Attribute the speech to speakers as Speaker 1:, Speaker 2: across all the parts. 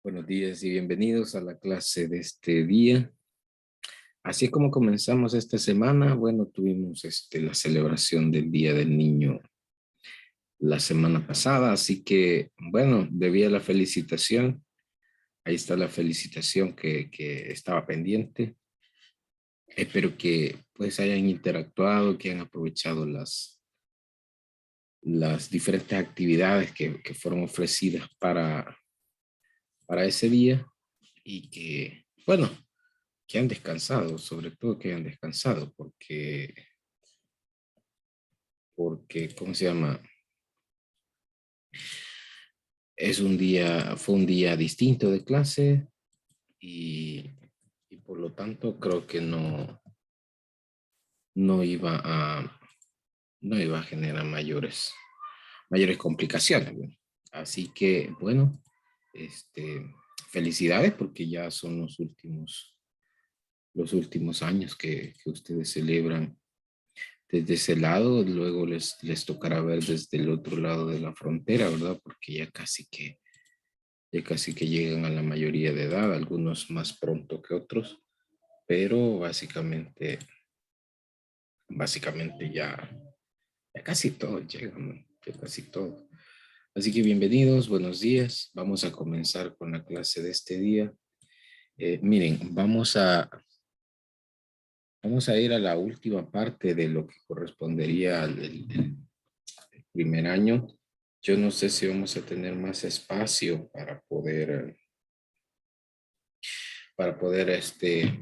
Speaker 1: Buenos días y bienvenidos a la clase de este día. Así como comenzamos esta semana, bueno, tuvimos la celebración del Día del Niño la semana pasada, así que, bueno, debía la felicitación. Ahí está la felicitación que estaba pendiente. Espero que pues hayan interactuado, que hayan aprovechado las diferentes actividades que fueron ofrecidas para ese día y que, bueno, que han descansado, sobre todo que han descansado, porque, ¿cómo se llama? Fue un día distinto de clase y, y por lo tanto creo que no iba a, no iba a generar mayores complicaciones, ¿no? Así que, bueno, este, felicidades porque ya son los últimos años que ustedes celebran desde ese lado, luego les tocará ver desde el otro lado de la frontera, ¿verdad? Porque ya casi que llegan a la mayoría de edad, algunos más pronto que otros, pero básicamente ya casi todos llegan, ¿no? Ya casi todos. Así que bienvenidos, buenos días. Vamos a comenzar con la clase de este día. Miren, vamos a ir a la última parte de lo que correspondería al primer año. Yo no sé si vamos a tener más espacio para poder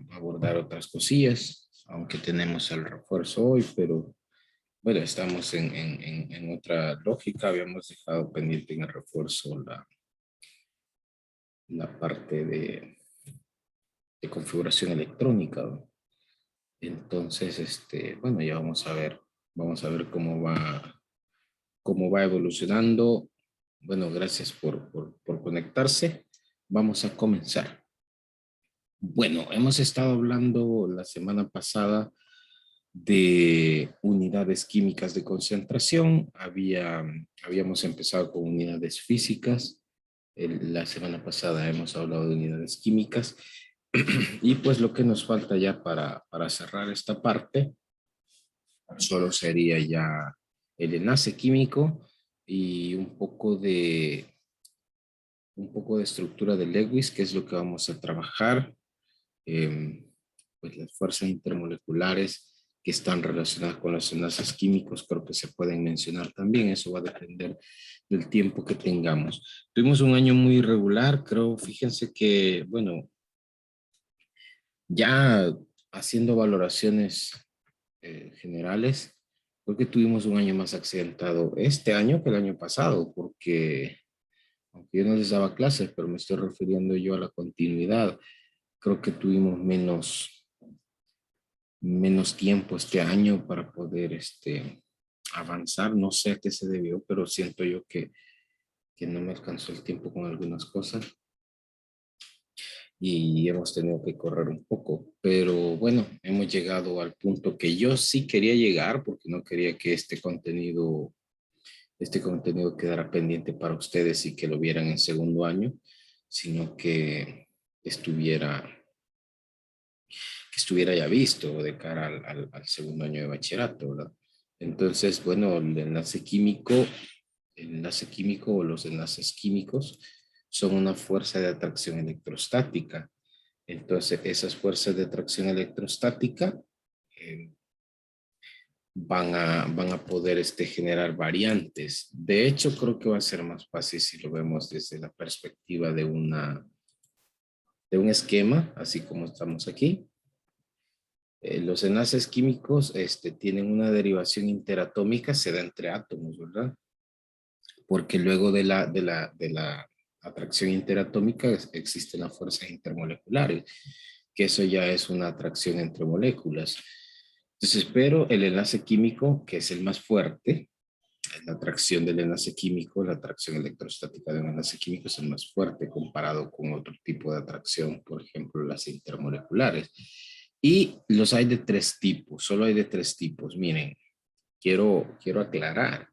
Speaker 1: abordar otras cosillas, aunque tenemos el refuerzo hoy, pero bueno, estamos en otra lógica. Habíamos dejado pendiente en el refuerzo la parte de configuración electrónica, ¿no? Entonces, bueno, ya vamos a ver cómo va evolucionando. Bueno, gracias por conectarse. Vamos a comenzar. Bueno, hemos estado hablando la semana pasada de unidades químicas de concentración. Habíamos empezado con unidades físicas. La semana pasada hemos hablado de unidades químicas. Y pues lo que nos falta ya para cerrar esta parte solo sería ya el enlace químico y un poco de estructura de Lewis, que es lo que vamos a trabajar. Pues las fuerzas intermoleculares que están relacionadas con los enlaces químicos, creo que se pueden mencionar también. Eso va a depender del tiempo que tengamos. Tuvimos un año muy irregular, creo. Fíjense que, bueno, ya haciendo valoraciones generales, creo que tuvimos un año más accidentado este año que el año pasado, porque aunque yo no les daba clases, pero me estoy refiriendo yo a la continuidad, creo que tuvimos menos tiempo este año para poder avanzar. No sé a qué se debió, pero siento yo que no me alcanzó el tiempo con algunas cosas y hemos tenido que correr un poco. Pero bueno, hemos llegado al punto que yo sí quería llegar porque no quería que este contenido quedara pendiente para ustedes y que lo vieran en segundo año, sino estuviera, que estuviera ya visto de cara al segundo año de bachillerato, ¿verdad? Entonces, bueno, el enlace químico o los enlaces químicos son una fuerza de atracción electrostática. Entonces, esas fuerzas de atracción electrostática eh, van a poder generar variantes. De hecho, creo que va a ser más fácil si lo vemos desde la perspectiva de un esquema, así como estamos aquí. Los enlaces químicos tienen una derivación interatómica, se da entre átomos, ¿verdad? Porque luego de la atracción interatómica existen las fuerzas intermoleculares, que eso ya es una atracción entre moléculas. Entonces, pero el enlace químico, que es el más fuerte, la atracción del enlace químico, la atracción electrostática de un enlace químico es el más fuerte comparado con otro tipo de atracción, por ejemplo, las intermoleculares. Y los hay de tres tipos, solo hay de tres tipos. Miren, quiero aclarar.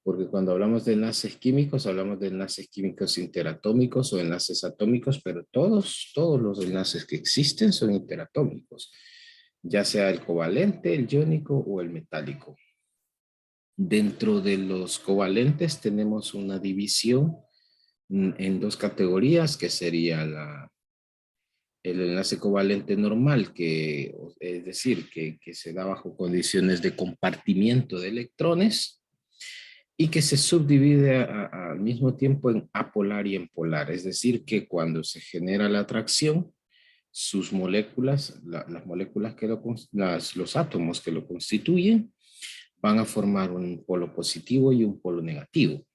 Speaker 1: porque cuando hablamos de enlaces químicos, hablamos de enlaces químicos interatómicos o enlaces atómicos, pero todos los enlaces que existen son interatómicos, ya sea el covalente, el iónico o el metálico. Dentro de los covalentes tenemos una división en dos categorías, que sería el enlace covalente normal, que es decir, que se da bajo condiciones de compartimiento de electrones y que se subdivide al mismo tiempo en apolar y en polar. Es decir, que cuando se genera la atracción, sus moléculas, las moléculas que los átomos que lo constituyen, van a formar un polo positivo y un polo negativo.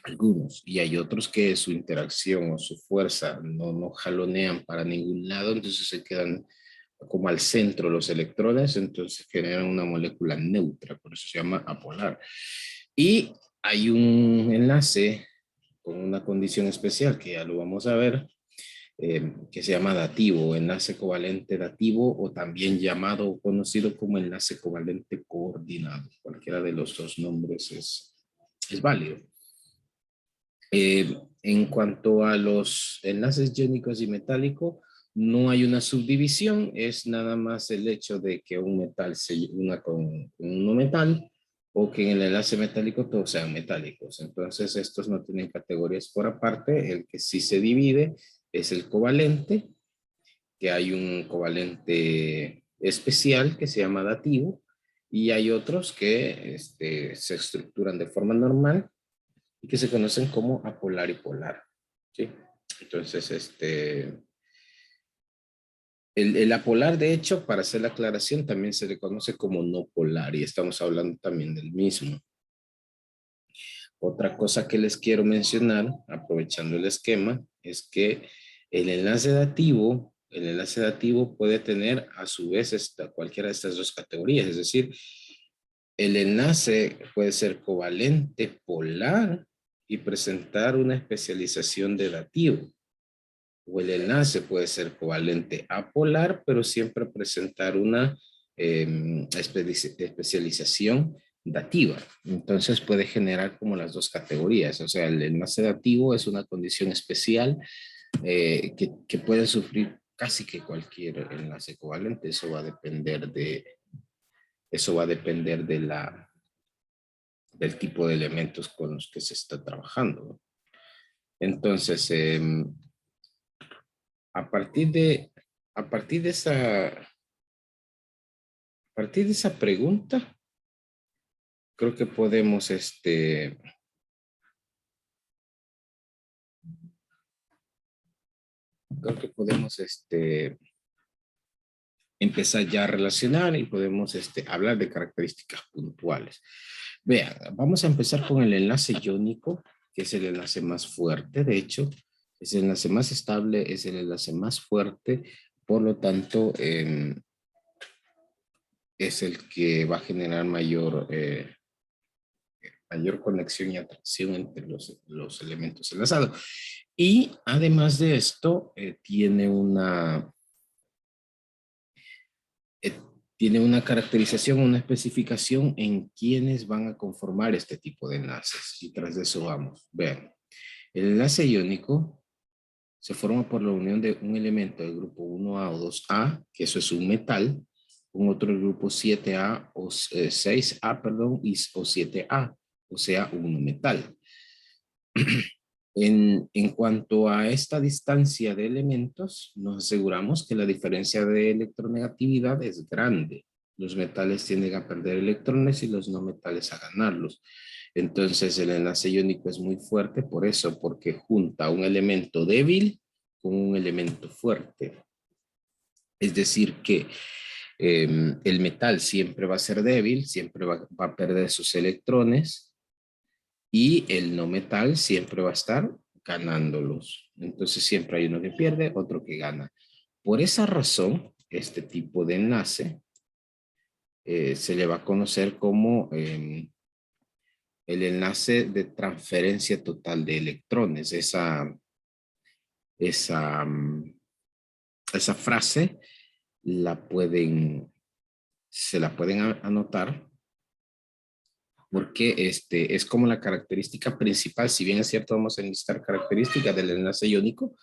Speaker 1: Algunos, y hay otros que su interacción o su fuerza no jalonean para ningún lado, entonces se quedan como al centro los electrones, entonces generan una molécula neutra, por eso se llama apolar. Y hay un enlace con una condición especial que ya lo vamos a ver, que se llama dativo, enlace covalente dativo, o también llamado o conocido como enlace covalente coordinado. Cualquiera de los dos nombres es válido. En cuanto a los enlaces iónicos y metálicos, no hay una subdivisión, es nada más el hecho de que un metal se una con un no metal, o que en el enlace metálico todos sean metálicos. Entonces estos no tienen categorías por aparte. El que sí se divide es el covalente, que hay un covalente especial que se llama dativo, y hay otros que se estructuran de forma normal y que se conocen como apolar y polar, ¿sí? Entonces, el apolar, de hecho, para hacer la aclaración, también se le conoce como no polar, y estamos hablando también del mismo. Otra cosa que les quiero mencionar, aprovechando el esquema, es que el enlace dativo puede tener a su vez cualquiera de estas dos categorías, es decir, el enlace puede ser covalente polar y presentar una especialización de dativo. O el enlace puede ser covalente apolar, pero siempre presentar una especialización dativa. Entonces puede generar como las dos categorías. O sea, el enlace dativo es una condición especial que puede sufrir casi que cualquier enlace covalente. Eso va a depender del tipo de elementos con los que se está trabajando. Entonces, a partir de, a partir de esa, a partir de esa pregunta, creo que podemos, empezar ya a relacionar y podemos, hablar de características puntuales. Vean, vamos a empezar con el enlace iónico, que es el enlace más fuerte, de hecho, es el enlace más estable, es el enlace más fuerte, por lo tanto, es el que va a generar mayor conexión y atracción entre los elementos enlazados. Y además de esto, eh, tiene una caracterización, una especificación en quiénes van a conformar este tipo de enlaces. Y tras de eso vamos. Vean, el enlace iónico se forma por la unión de un elemento del grupo 1A o 2A, que eso es un metal, con otro grupo 7A o 6A, perdón, o 7A, o sea, un metal. En cuanto a esta distancia de elementos, nos aseguramos que la diferencia de electronegatividad es grande. Los metales tienden a perder electrones y los no metales a ganarlos. Entonces el enlace iónico es muy fuerte por eso, porque junta un elemento débil con un elemento fuerte. Es decir que el metal siempre va a ser débil, siempre va a perder sus electrones, y el no metal siempre va a estar ganándolos. Entonces siempre hay uno que pierde, otro que gana. Por esa razón, este tipo de enlace se le va a conocer como el enlace de transferencia total de electrones. Esa, esa frase se la pueden anotar porque es como la característica principal. Si bien es cierto, vamos a enlistar características del enlace iónico,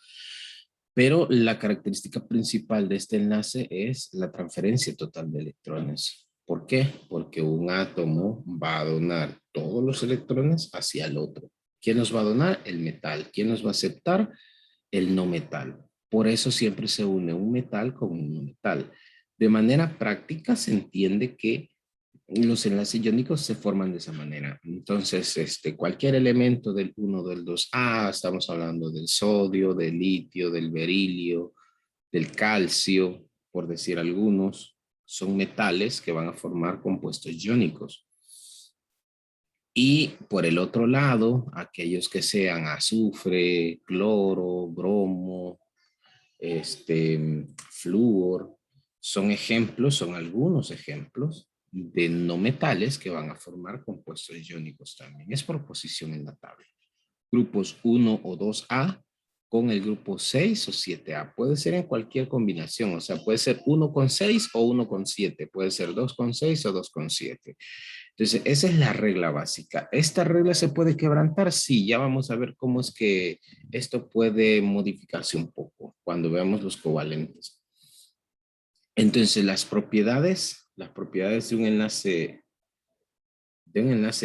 Speaker 1: pero la característica principal de este enlace es la transferencia total de electrones. ¿Por qué? Porque un átomo va a donar todos los electrones hacia el otro. ¿Quién nos va a donar? El metal. ¿Quién nos va a aceptar? El no metal. Por eso siempre se une un metal con un no metal. De manera práctica se entiende que los enlaces iónicos se forman de esa manera. Entonces, cualquier elemento del 1, del 2A, estamos hablando del sodio, del litio, del berilio, del calcio, por decir algunos, son metales que van a formar compuestos iónicos. Y por el otro lado, aquellos que sean azufre, cloro, bromo, flúor, son ejemplos, son algunos ejemplos de no metales que van a formar compuestos iónicos también. Es por posición en la tabla. Grupos 1 o 2A con el grupo 6 o 7A. Puede ser en cualquier combinación, o sea, puede ser 1 con 6 o 1 con 7, puede ser 2 con 6 o 2 con 7. Entonces, esa es la regla básica. ¿Esta regla se puede quebrantar? Sí, ya vamos a ver cómo es que esto puede modificarse un poco cuando veamos los covalentes. Entonces, las propiedades de un enlace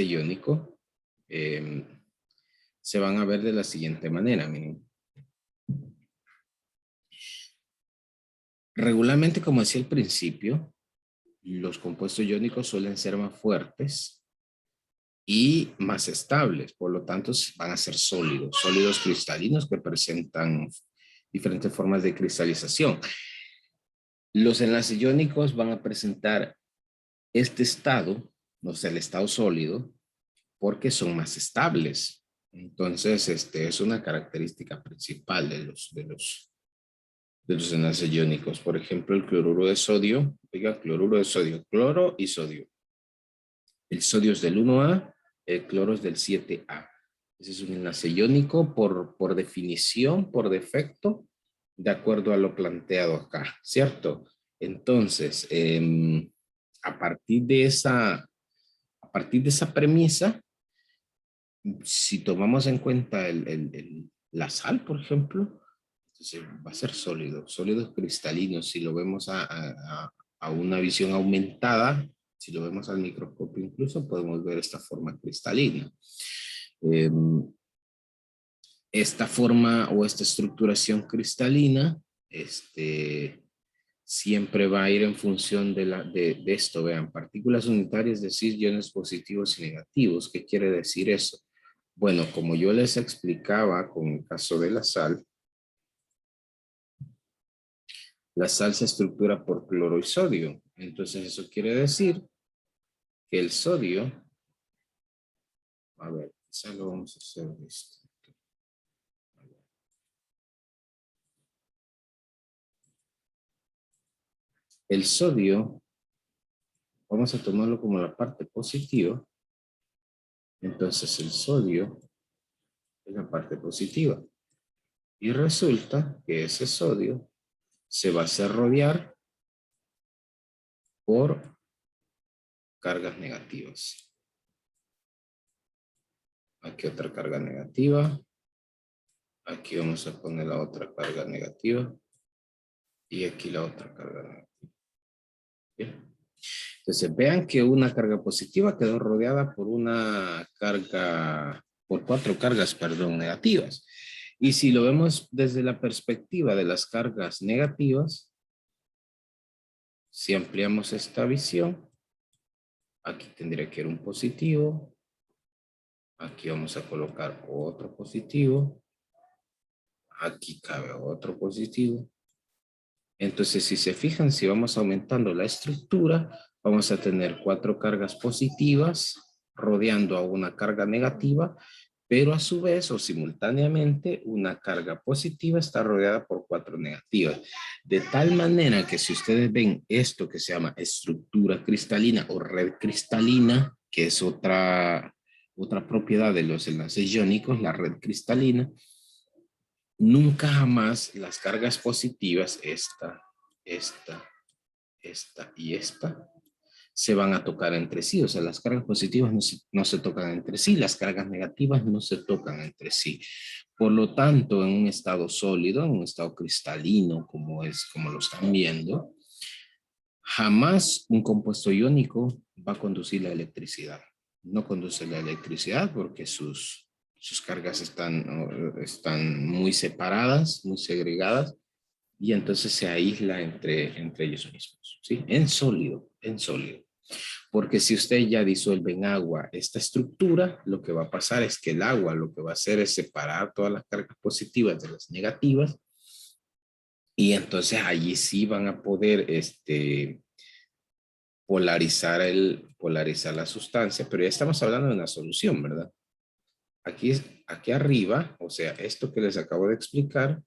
Speaker 1: iónico se van a ver de la siguiente manera, miren. Regularmente, como decía al principio, los compuestos iónicos suelen ser más fuertes y más estables, por lo tanto van a ser sólidos, sólidos cristalinos que presentan diferentes formas de cristalización. Los enlaces iónicos van a presentar este estado, o sea, el estado sólido, porque son más estables. Entonces, es una característica principal de los enlaces iónicos. Por ejemplo, el cloruro de sodio, oiga, cloruro de sodio, cloro y sodio. El sodio es del 1A, el cloro es del 7A. Ese es un enlace iónico por definición, por defecto, de acuerdo a lo planteado acá, ¿cierto? Entonces, a partir de esa premisa, si tomamos en cuenta la sal, por ejemplo, entonces va a ser sólido, sólidos cristalinos. Si lo vemos a una visión aumentada, si lo vemos al microscopio incluso, podemos ver esta forma cristalina. Esta forma o esta estructuración cristalina, siempre va a ir en función de esto. Vean, partículas unitarias, es decir, iones positivos y negativos. ¿Qué quiere decir eso? Bueno, como yo les explicaba con el caso de la sal se estructura por cloro y sodio. Entonces eso quiere decir que el sodio, a ver, quizá lo vamos a hacer esto. El sodio, vamos a tomarlo como la parte positiva. Entonces el sodio es la parte positiva. Y resulta que ese sodio se va a hacer rodear por cargas negativas. Aquí otra carga negativa. Aquí vamos a poner la otra carga negativa. Y aquí la otra carga negativa. Bien. Entonces vean que una carga positiva quedó rodeada por por 4 cargas, perdón, negativas. Y si lo vemos desde la perspectiva de las cargas negativas, si ampliamos esta visión, aquí tendría que ir un positivo. Aquí vamos a colocar otro positivo. Aquí cabe otro positivo. Entonces, si se fijan, si vamos aumentando la estructura, vamos a tener 4 cargas positivas rodeando a una carga negativa, pero a su vez o simultáneamente una carga positiva está rodeada por 4 negativas. De tal manera que si ustedes ven esto que se llama estructura cristalina o red cristalina, que es otra propiedad de los enlaces iónicos, la red cristalina, nunca jamás las cargas positivas, esta y esta, se van a tocar entre sí. O sea, las cargas positivas no se tocan entre sí, las cargas negativas no se tocan entre sí. Por lo tanto, en un estado sólido, en un estado cristalino, como lo están viendo, jamás un compuesto iónico va a conducir la electricidad. No conduce la electricidad porque sus cargas están muy separadas, muy segregadas, y entonces se aísla entre ellos mismos, ¿sí? En sólido, en sólido. Porque si usted ya disuelve en agua esta estructura, lo que va a pasar es que el agua lo que va a hacer es separar todas las cargas positivas de las negativas, y entonces allí sí van a poder polarizar la sustancia, pero ya estamos hablando de una solución, ¿verdad? Aquí arriba, o sea, esto que les acabo de explicar,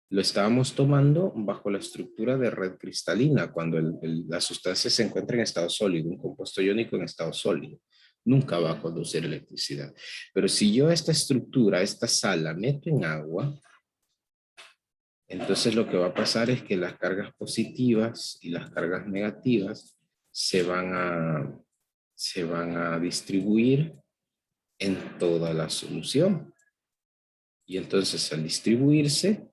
Speaker 1: lo estábamos tomando bajo la estructura de red cristalina, cuando la sustancia se encuentra en estado sólido, un compuesto iónico en estado sólido. Nunca va a conducir electricidad. Pero si yo esta estructura, esta sal, la meto en agua, entonces lo que va a pasar es que las cargas positivas y las cargas negativas se van a distribuir en toda la solución. Y entonces al distribuirse,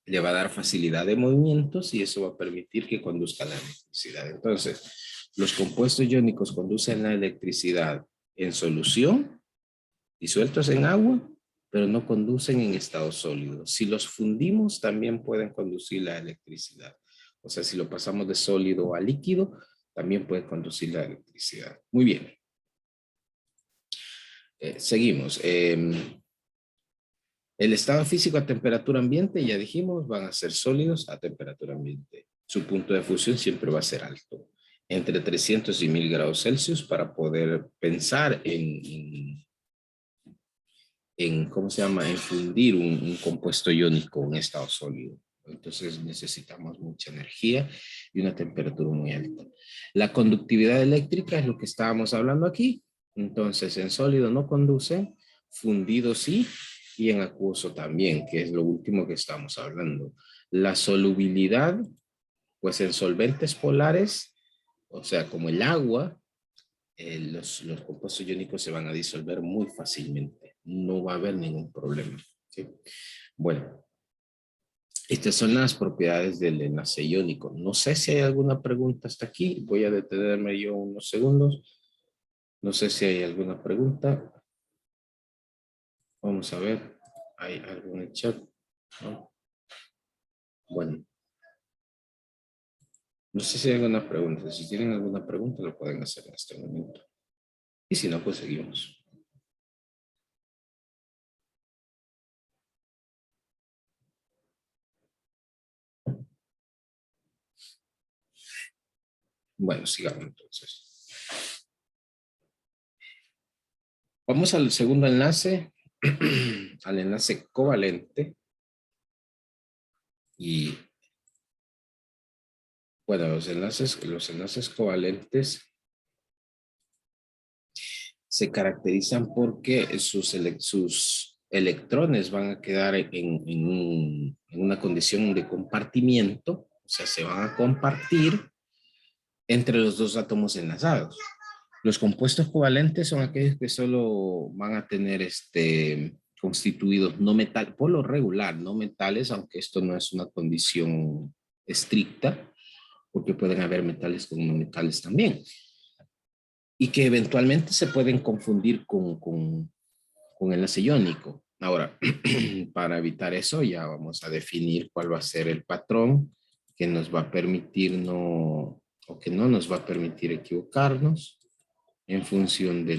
Speaker 1: le va a dar facilidad de movimientos y eso va a permitir que conduzca la electricidad. Entonces, los compuestos iónicos conducen la electricidad en solución, disueltos en agua, pero no conducen en estado sólido. Si los fundimos, también pueden conducir la electricidad. O sea, si lo pasamos de sólido a líquido, también puede conducir la electricidad. Muy bien. Seguimos. El estado físico a temperatura ambiente, ya dijimos, van a ser sólidos a temperatura ambiente. Su punto de fusión siempre va a ser alto, entre 300 y 1000 grados Celsius, para poder pensar en ¿cómo se llama?, en fundir un compuesto iónico en estado sólido. Entonces necesitamos mucha energía y una temperatura muy alta. La conductividad eléctrica es lo que estábamos hablando aquí. Entonces en sólido no conducen, fundido sí, y en acuoso también, que es lo último que estamos hablando. La solubilidad, pues en solventes polares, o sea, como el agua, los compuestos iónicos se van a disolver muy fácilmente. No va a haber ningún problema, ¿sí? Bueno, estas son las propiedades del enlace iónico. No sé si hay alguna pregunta hasta aquí. Voy a detenerme yo unos segundos. No sé si hay alguna pregunta. Vamos a ver. ¿Hay algo en el chat? ¿No? Bueno, no sé si hay alguna pregunta. Si tienen alguna pregunta, lo pueden hacer en este momento. Y si no, pues seguimos. Bueno, sigamos entonces. Vamos al segundo enlace, al enlace covalente. Y bueno, los enlaces covalentes se caracterizan porque sus electrones van a quedar en una condición de compartimiento, o sea, se van a compartir entre los dos átomos enlazados. Los compuestos covalentes son aquellos que solo van a tener constituidos no metal, por lo regular, no metales, aunque esto no es una condición estricta, porque pueden haber metales con no metales también, y que eventualmente se pueden confundir con enlace iónico. Ahora, para evitar eso, ya vamos a definir cuál va a ser el patrón que nos va a permitir o que no nos va a permitir equivocarnos en función de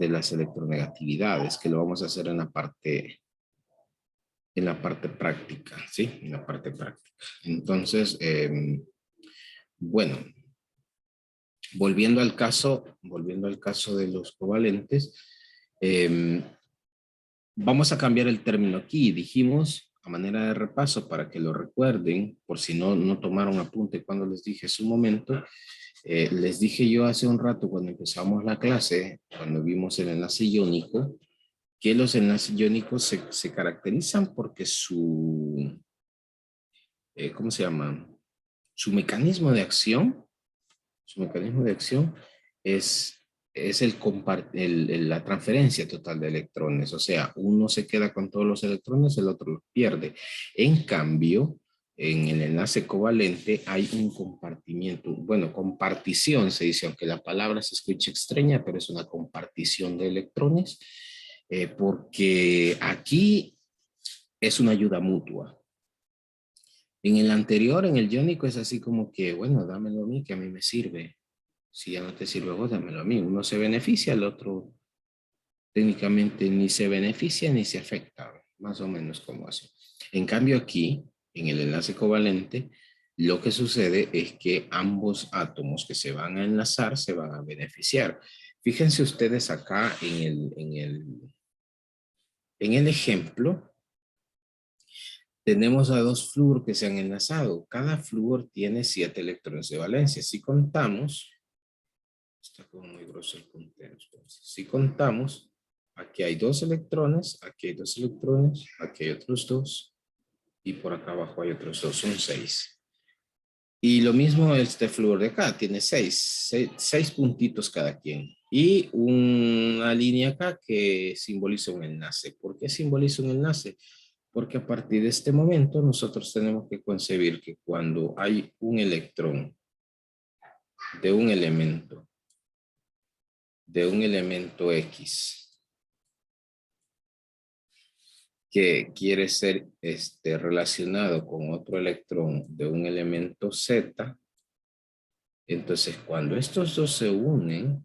Speaker 1: las electronegatividades, que lo vamos a hacer en la parte práctica, ¿sí? En la parte práctica. Entonces, bueno, volviendo al caso de los covalentes, vamos a cambiar el término aquí. Dijimos, a manera de repaso, para que lo recuerden, por si no tomaron apunte cuando les dije hace un momento, les dije yo hace un rato cuando empezamos la clase, cuando vimos el enlace iónico, que los enlaces iónicos se caracterizan porque ¿cómo se llama? su mecanismo de acción, su mecanismo de acción es la transferencia total de electrones. O sea, uno se queda con todos los electrones, el otro los pierde. En cambio, en el enlace covalente hay un compartimiento, bueno, compartición se dice, aunque la palabra se escucha extraña, pero es una compartición de electrones, porque aquí es una ayuda mutua. En el anterior, en el iónico, es así como que, bueno, dámelo a mí, que a mí me sirve. Si ya no te sirve a vos, dámelo a mí. Uno se beneficia, el otro técnicamente ni se beneficia ni se afecta, más o menos como así. En cambio aquí, en el enlace covalente, lo que sucede es que ambos átomos que se van a enlazar se van a beneficiar. Fíjense ustedes acá en el ejemplo, tenemos a dos flúor que se han enlazado. Cada flúor tiene 7 electrones de valencia. Si contamos, está como muy grosso el puntero. Si contamos, aquí hay 2 electrones, aquí hay 2 electrones, aquí hay otros 2 y por acá abajo hay otros 2, son 6. Y lo mismo este flúor de acá, tiene 6 puntitos cada quien. Y una línea acá que simboliza un enlace. ¿Por qué simboliza un enlace? Porque a partir de este momento nosotros tenemos que concebir que cuando hay un electrón de un elemento X que quiere ser relacionado con otro electrón de un elemento Z, entonces cuando estos dos se unen,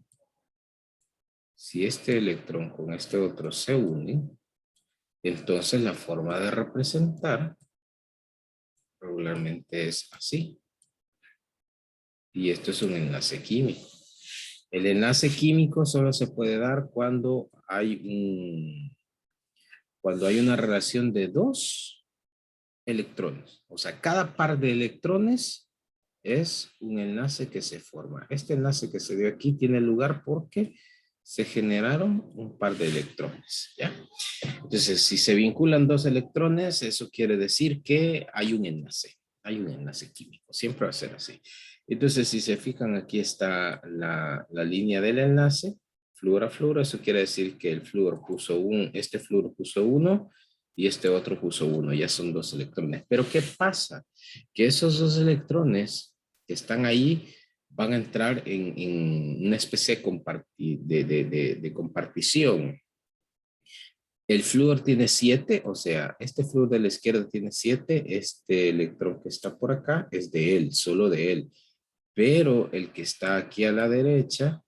Speaker 1: si este electrón con este otro se unen, entonces la forma de representar regularmente es así. Y esto es un enlace químico. El enlace químico solo se puede dar cuando hay una relación de 2 electrones. O sea, cada par de electrones es un enlace que se forma. Este enlace que se dio aquí tiene lugar porque se generaron un par de electrones, ¿ya? Entonces, si se vinculan 2 electrones, eso quiere decir que hay un enlace químico, siempre va a ser así. Entonces, si se fijan, aquí está la línea del enlace, flúor a flúor, eso quiere decir que este flúor puso 1 y este otro puso 1, ya son 2 electrones. Pero ¿qué pasa? Que esos 2 electrones que están ahí van a entrar en una especie de compartición. El flúor tiene 7, o sea, este flúor de la izquierda tiene 7, este electrón que está por acá es de él, solo de él. Pero el que está aquí a la derecha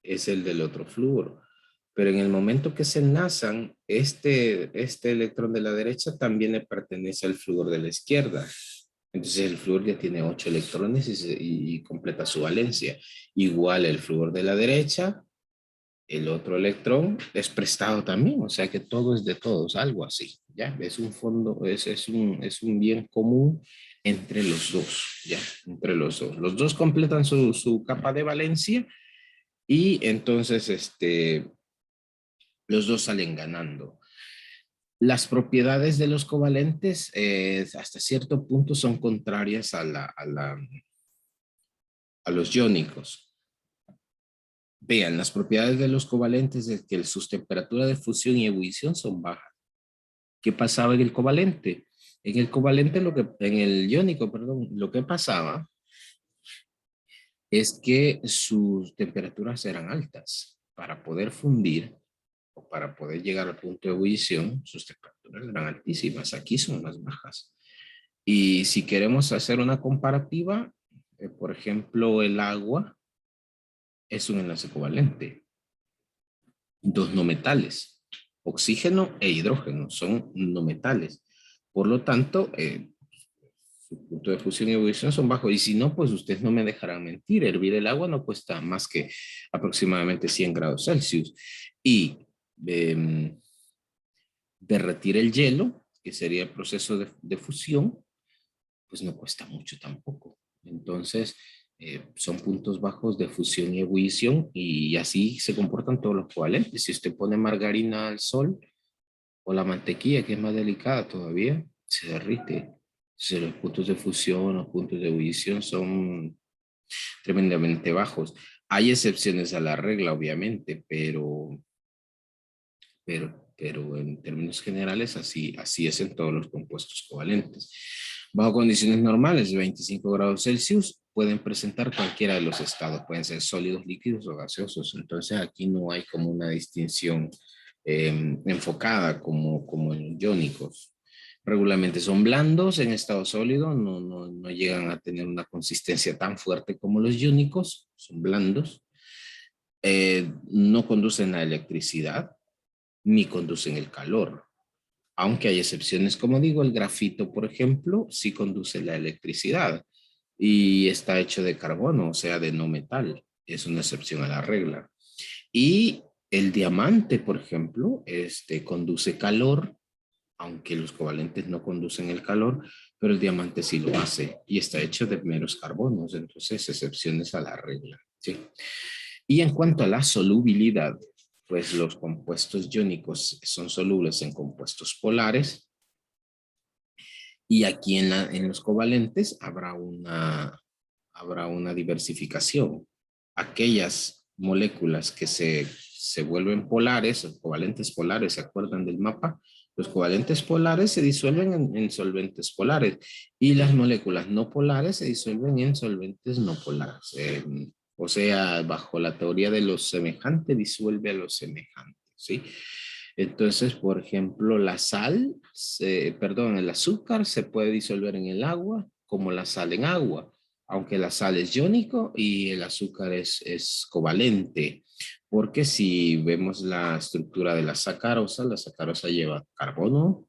Speaker 1: es el del otro flúor. Pero en el momento que se enlazan, este electrón de la derecha también le pertenece al flúor de la izquierda. Entonces el flúor ya tiene 8 electrones y completa su valencia. Igual el flúor de la derecha, el otro electrón es prestado también, o sea que todo es de todos, algo así, ¿ya? Es un fondo, es un bien común entre los dos, ¿ya? Entre los dos. Los dos completan su capa de valencia y entonces los dos salen ganando. Las propiedades de los covalentes hasta cierto punto son contrarias a los iónicos. Vean, las propiedades de los covalentes es que sus temperaturas de fusión y ebullición son bajas. ¿Qué pasaba en el covalente? En el iónico, perdón, lo que pasaba es que sus temperaturas eran altas. Para poder fundir o para poder llegar al punto de ebullición, sus temperaturas eran altísimas. Aquí son más bajas. Y si queremos hacer una comparativa, por ejemplo, el agua es un enlace covalente. 2 no metales, oxígeno e hidrógeno, son no metales. Por lo tanto, su punto de fusión y ebullición son bajos. Y si no, pues ustedes no me dejarán mentir. Hervir el agua no cuesta más que aproximadamente 100 grados Celsius. Y derretir el hielo, que sería el proceso de fusión, pues no cuesta mucho tampoco. Entonces, son puntos bajos de fusión y ebullición y así se comportan todos los covalentes. Si usted pone margarina al sol o la mantequilla, que es más delicada todavía, se derrite. Si los puntos de fusión o puntos de ebullición son tremendamente bajos. Hay excepciones a la regla, obviamente, pero en términos generales así es en todos los compuestos covalentes. Bajo condiciones normales de 25 grados Celsius pueden presentar cualquiera de los estados, pueden ser sólidos, líquidos o gaseosos. Entonces aquí no hay como una distinción enfocada como en los iónicos. Regularmente son blandos en estado sólido, no llegan a tener una consistencia tan fuerte como los iónicos, son blandos. No conducen a electricidad ni conducen el calor. Aunque hay excepciones, como digo, el grafito, por ejemplo, sí conduce la electricidad y está hecho de carbono, o sea, de no metal. Es una excepción a la regla. Y el diamante, por ejemplo, conduce calor, aunque los covalentes no conducen el calor, pero el diamante sí lo hace y está hecho de meros carbonos, entonces excepciones a la regla. ¿Sí? Y en cuanto a la solubilidad, pues los compuestos iónicos son solubles en compuestos polares y aquí en los covalentes habrá una diversificación. Aquellas moléculas que se vuelven polares, o covalentes polares, ¿se acuerdan del mapa? Los covalentes polares se disuelven en solventes polares y las moléculas no polares se disuelven en solventes no polares. O sea, bajo la teoría de lo semejante, disuelve a lo semejante, ¿sí? Entonces, por ejemplo, el azúcar se puede disolver en el agua como la sal en agua, aunque la sal es iónico y el azúcar es covalente, porque si vemos la estructura de la sacarosa lleva carbono,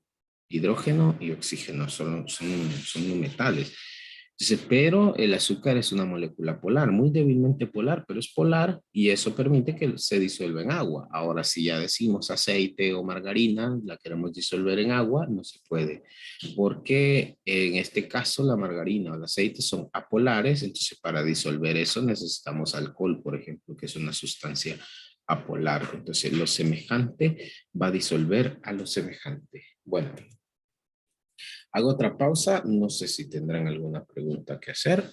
Speaker 1: hidrógeno y oxígeno, son no metales. Entonces, pero el azúcar es una molécula polar, muy débilmente polar, pero es polar y eso permite que se disuelva en agua. Ahora, si ya decimos aceite o margarina, la queremos disolver en agua, no se puede, porque en este caso la margarina o el aceite son apolares, entonces para disolver eso necesitamos alcohol, por ejemplo, que es una sustancia apolar. Entonces, lo semejante va a disolver a lo semejante. Bueno, hago otra pausa. No sé si tendrán alguna pregunta que hacer.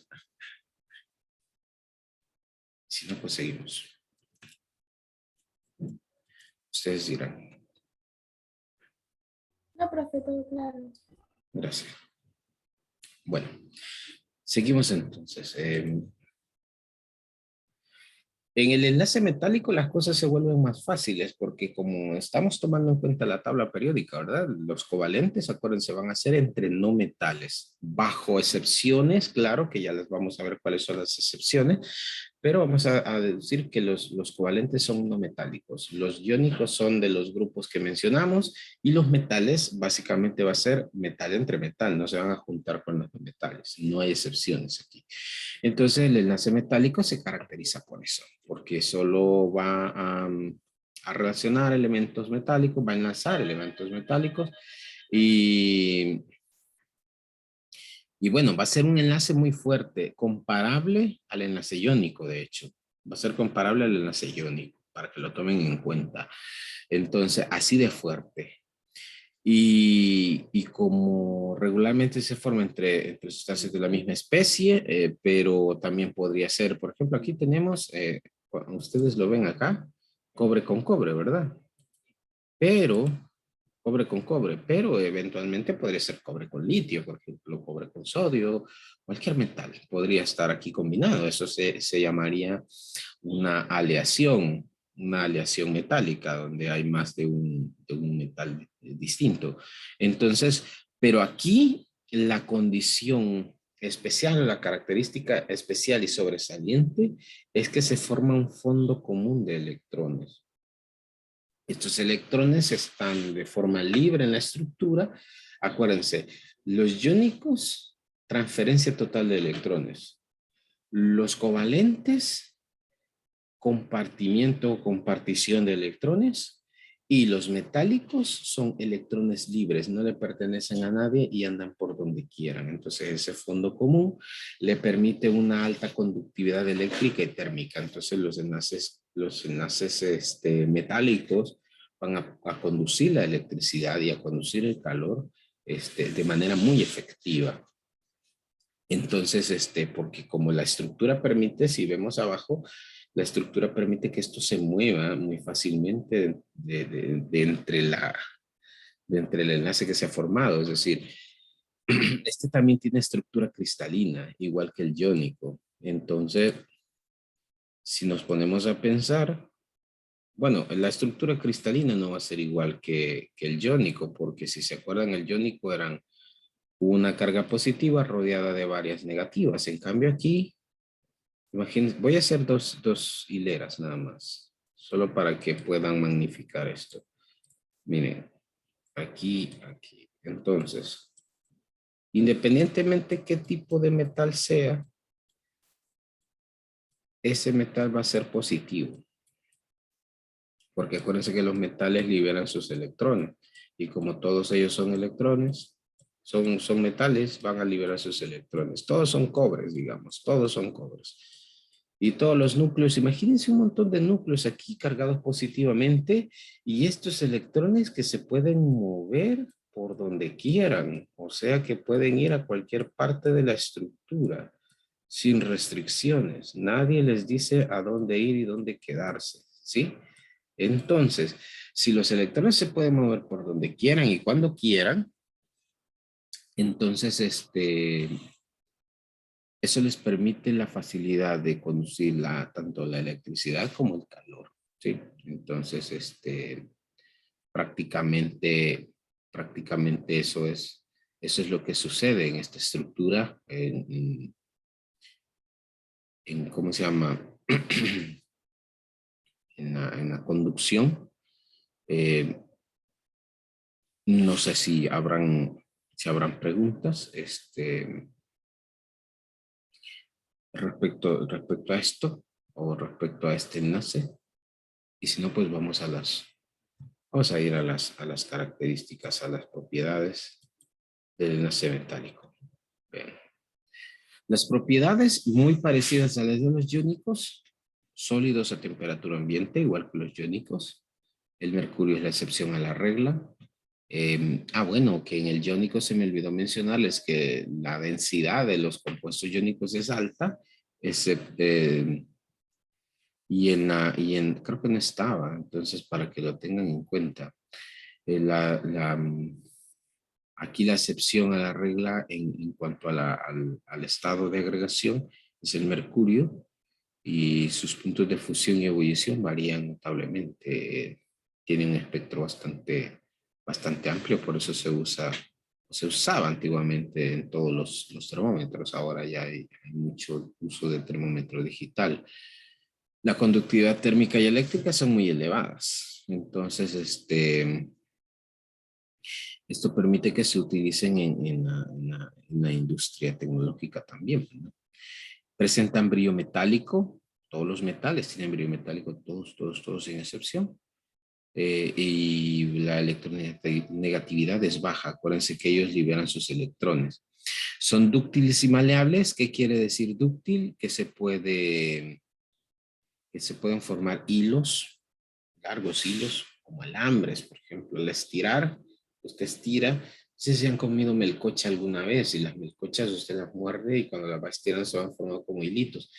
Speaker 1: Si no, pues seguimos. Ustedes dirán.
Speaker 2: No, profe, todo claro.
Speaker 1: Gracias. Bueno, seguimos entonces. En el enlace metálico las cosas se vuelven más fáciles porque como estamos tomando en cuenta la tabla periódica, ¿verdad? Los covalentes, acuérdense, van a ser entre no metales, bajo excepciones, claro que ya les vamos a ver cuáles son las excepciones, pero vamos a deducir que los covalentes son no metálicos. Los iónicos son de los grupos que mencionamos y los metales básicamente va a ser metal entre metal, no se van a juntar con los no metales, no hay excepciones aquí. Entonces el enlace metálico se caracteriza por eso, porque solo va a relacionar elementos metálicos, va a enlazar elementos metálicos y, y bueno, va a ser un enlace muy fuerte, comparable al enlace iónico, de hecho. Va a ser comparable al enlace iónico, para que lo tomen en cuenta. Entonces, así de fuerte. Y como regularmente se forma entre sustancias de la misma especie, pero también podría ser, por ejemplo, aquí tenemos, ustedes lo ven acá, cobre con cobre, ¿verdad? Pero, cobre con cobre, pero eventualmente podría ser cobre con litio, por ejemplo, cobre con sodio, cualquier metal podría estar aquí combinado. Eso se llamaría una aleación metálica, donde hay más de un metal distinto. Entonces, pero aquí la condición especial, la característica especial y sobresaliente es que se forma un fondo común de electrones. Estos electrones están de forma libre en la estructura. Acuérdense, los iónicos, transferencia total de electrones. Los covalentes, compartimiento o compartición de electrones. Y los metálicos son electrones libres, no le pertenecen a nadie y andan por donde quieran. Entonces ese fondo común le permite una alta conductividad eléctrica y térmica. Entonces los enlaces metálicos van a conducir la electricidad y a conducir el calor de manera muy efectiva. Entonces, porque como la estructura permite, si vemos abajo, la estructura permite que esto se mueva muy fácilmente de entre el enlace que se ha formado. Es decir, este también tiene estructura cristalina, igual que el iónico. Entonces, si nos ponemos a pensar, bueno, la estructura cristalina no va a ser igual que el iónico, porque si se acuerdan, el iónico eran una carga positiva rodeada de varias negativas. En cambio aquí, imagínense, voy a hacer dos hileras nada más, solo para que puedan magnificar esto. Miren, aquí. Entonces, independientemente qué tipo de metal sea, ese metal va a ser positivo. Porque acuérdense que los metales liberan sus electrones. Y como todos ellos son electrones, son metales, van a liberar sus electrones. Todos son cobres, digamos, todos son cobres. Y todos los núcleos, imagínense un montón de núcleos aquí cargados positivamente y estos electrones que se pueden mover por donde quieran, o sea que pueden ir a cualquier parte de la estructura sin restricciones. Nadie les dice a dónde ir y dónde quedarse, ¿sí? Entonces, si los electrones se pueden mover por donde quieran y cuando quieran, entonces eso les permite la facilidad de conducir tanto la electricidad como el calor, ¿sí? Entonces, prácticamente, prácticamente eso es lo que sucede en esta estructura, ¿cómo se llama? En la conducción. Eh, no sé si habrán preguntas respecto a esto o respecto a este enlace. Y si no, pues vamos a ir a las características, a las propiedades del enlace metálico. Bien. Las propiedades muy parecidas a las de los iónicos, sólidos a temperatura ambiente, igual que los iónicos. El mercurio es la excepción a la regla. Bueno, que en el iónico se me olvidó mencionarles que la densidad de los compuestos iónicos es alta, excepto, creo que no estaba, entonces para que lo tengan en cuenta. Aquí la excepción a la regla en cuanto a al estado de agregación es el mercurio y sus puntos de fusión y ebullición varían notablemente. Tiene un espectro bastante amplio, por eso se usaba antiguamente en todos los termómetros. Ahora ya hay mucho uso del termómetro digital. La conductividad térmica y eléctrica son muy elevadas. Entonces, esto permite que se utilicen en la industria tecnológica también, ¿no? Presentan brillo metálico. Todos los metales tienen brillo metálico, todos sin excepción. Y la electronegatividad es baja. Acuérdense que ellos liberan sus electrones. Son dúctiles y maleables. ¿Qué quiere decir dúctil? Que se pueden formar hilos, largos hilos, como alambres, por ejemplo. Al estirar, usted estira. No sé si han comido melcocha alguna vez y las melcochas usted las muerde y cuando las va estirando se van formando como hilitos.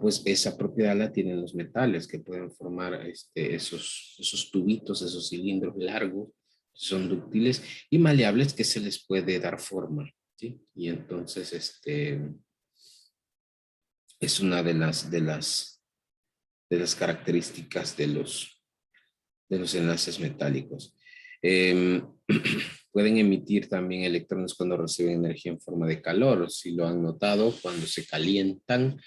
Speaker 1: Pues esa propiedad la tienen los metales que pueden formar esos tubitos, esos cilindros largos, son dúctiles y maleables que se les puede dar forma, ¿sí? Y entonces es una de las características de los enlaces metálicos. Eh, pueden emitir también electrones cuando reciben energía en forma de calor. Si lo han notado, cuando se calientan,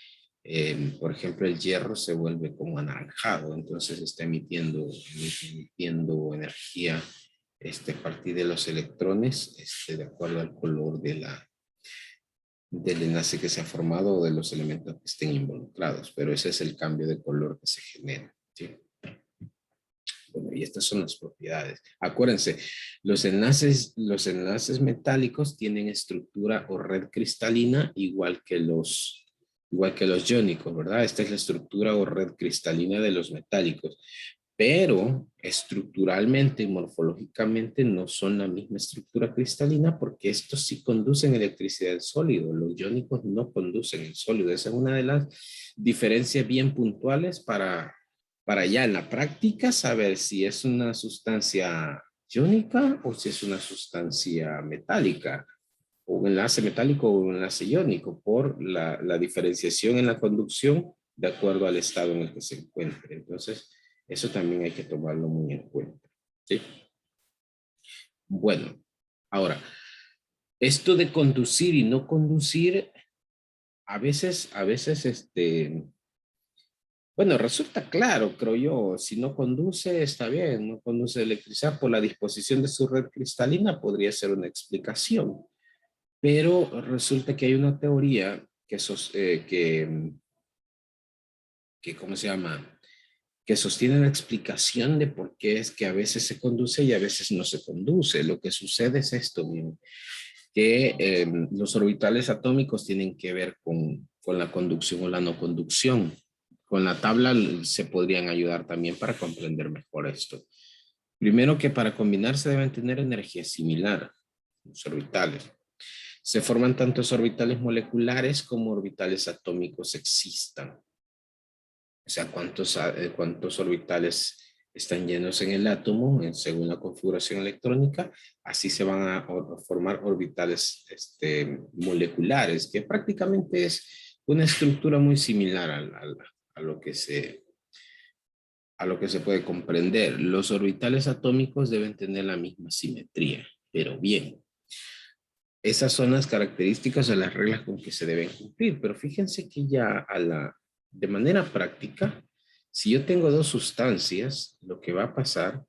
Speaker 1: por ejemplo, el hierro se vuelve como anaranjado, entonces está emitiendo energía a partir de los electrones, de acuerdo al color del enlace que se ha formado o de los elementos que estén involucrados, pero ese es el cambio de color que se genera, ¿sí? Bueno, y estas son las propiedades. Acuérdense, los enlaces metálicos tienen estructura o red cristalina igual que los iónicos, ¿verdad? Esta es la estructura o red cristalina de los metálicos. pero estructuralmente y morfológicamente no son la misma estructura cristalina porque estos sí conducen electricidad en sólido, los iónicos no conducen en sólido. Esa es una de las diferencias bien puntuales para ya en la práctica saber si es una sustancia iónica o si es una sustancia metálica, o un enlace metálico o un enlace iónico, por la diferenciación en la conducción de acuerdo al estado en el que se encuentre. Entonces, eso también hay que tomarlo muy en cuenta. ¿Sí? Bueno, ahora, esto de conducir y no conducir, bueno, resulta claro, creo yo, si no conduce, está bien, no conduce electricidad por la disposición de su red cristalina, podría ser una explicación. Pero resulta que hay una teoría que ¿cómo se llama? Que sostiene la explicación de por qué es que a veces se conduce y a veces no se conduce. Lo que sucede es esto, bien, que los orbitales atómicos tienen que ver con la conducción o la no conducción. Con la tabla se podrían ayudar también para comprender mejor esto. Primero que para combinarse deben tener energía similar, los orbitales. Se forman tantos orbitales moleculares como orbitales atómicos existan. O sea, cuántos orbitales están llenos en el átomo, según la configuración electrónica, así se van a formar orbitales moleculares, que prácticamente es una estructura muy similar a lo que a lo que se puede comprender. Los orbitales atómicos deben tener la misma simetría, pero bien. Esas son las características o las reglas con que se deben cumplir, pero fíjense que ya de manera práctica, si yo tengo dos sustancias, lo que va a pasar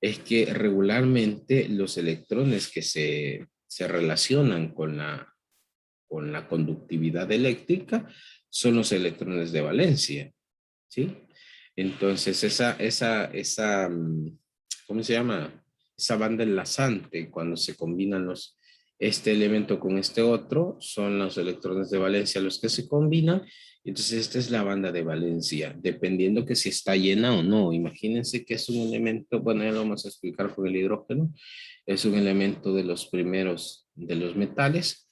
Speaker 1: es que regularmente los electrones que se relacionan con la conductividad eléctrica son los electrones de valencia, ¿sí? Entonces, ¿cómo se llama? Esa banda enlazante, cuando se combinan este elemento con este otro, son los electrones de valencia los que se combinan. Entonces, esta es la banda de valencia, dependiendo que si está llena o no. Imagínense que es un elemento, bueno, ya lo vamos a explicar con el hidrógeno, es un elemento de los primeros de los metales.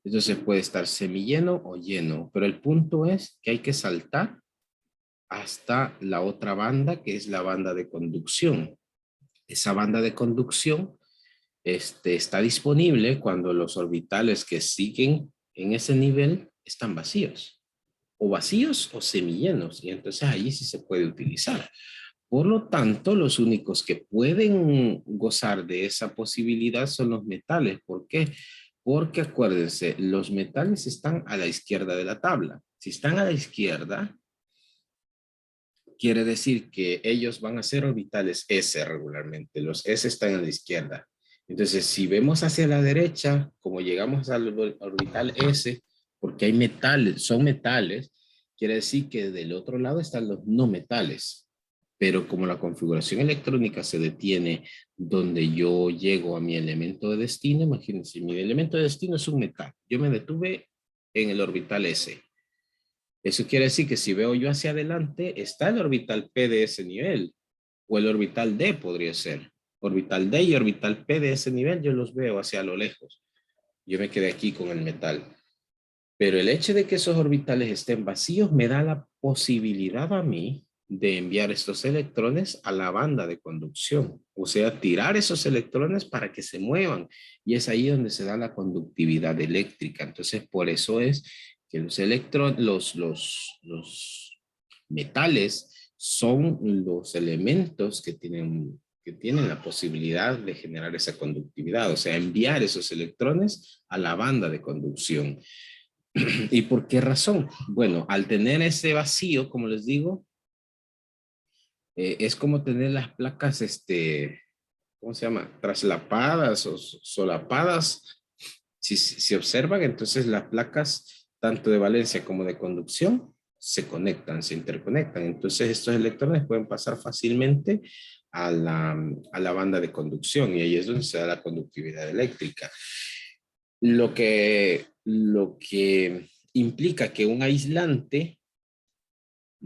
Speaker 1: Entonces puede estar semilleno o lleno, pero el punto es que hay que saltar hasta la otra banda, que es la banda de conducción. Esa banda de conducción está disponible cuando los orbitales que siguen en ese nivel están vacíos o semillenos, y entonces ahí sí se puede utilizar. Por lo tanto, los únicos que pueden gozar de esa posibilidad son los metales. ¿Por qué? Porque acuérdense, los metales están a la izquierda de la tabla. Si están a la izquierda, quiere decir que ellos van a ser orbitales S regularmente. Los S están a la izquierda. Entonces, si vemos hacia la derecha, como llegamos al orbital S, porque hay metales, son metales, quiere decir que del otro lado están los no metales. Pero como la configuración electrónica se detiene donde yo llego a mi elemento de destino, imagínense, mi elemento de destino es un metal. Yo me detuve en el orbital S. Eso quiere decir que si veo yo hacia adelante, está el orbital P de ese nivel, o el orbital D podría ser. Orbital D y orbital P de ese nivel, yo los veo hacia lo lejos. Yo me quedé aquí con el metal. Pero el hecho de que esos orbitales estén vacíos me da la posibilidad a mí de enviar estos electrones a la banda de conducción. O sea, tirar esos electrones para que se muevan. Y es ahí donde se da la conductividad eléctrica. Entonces, por eso es que los metales son los elementos que tienen la posibilidad de generar esa conductividad, o sea, enviar esos electrones a la banda de conducción. ¿Y por qué razón? Bueno, al tener ese vacío, como les digo, es como tener las placas, ¿cómo se llama? Traslapadas o solapadas. Si observan, entonces las placas, tanto de valencia como de conducción, se conectan, se interconectan. Entonces estos electrones pueden pasar fácilmente a la banda de conducción y ahí es donde se da la conductividad eléctrica. Lo que implica que un aislante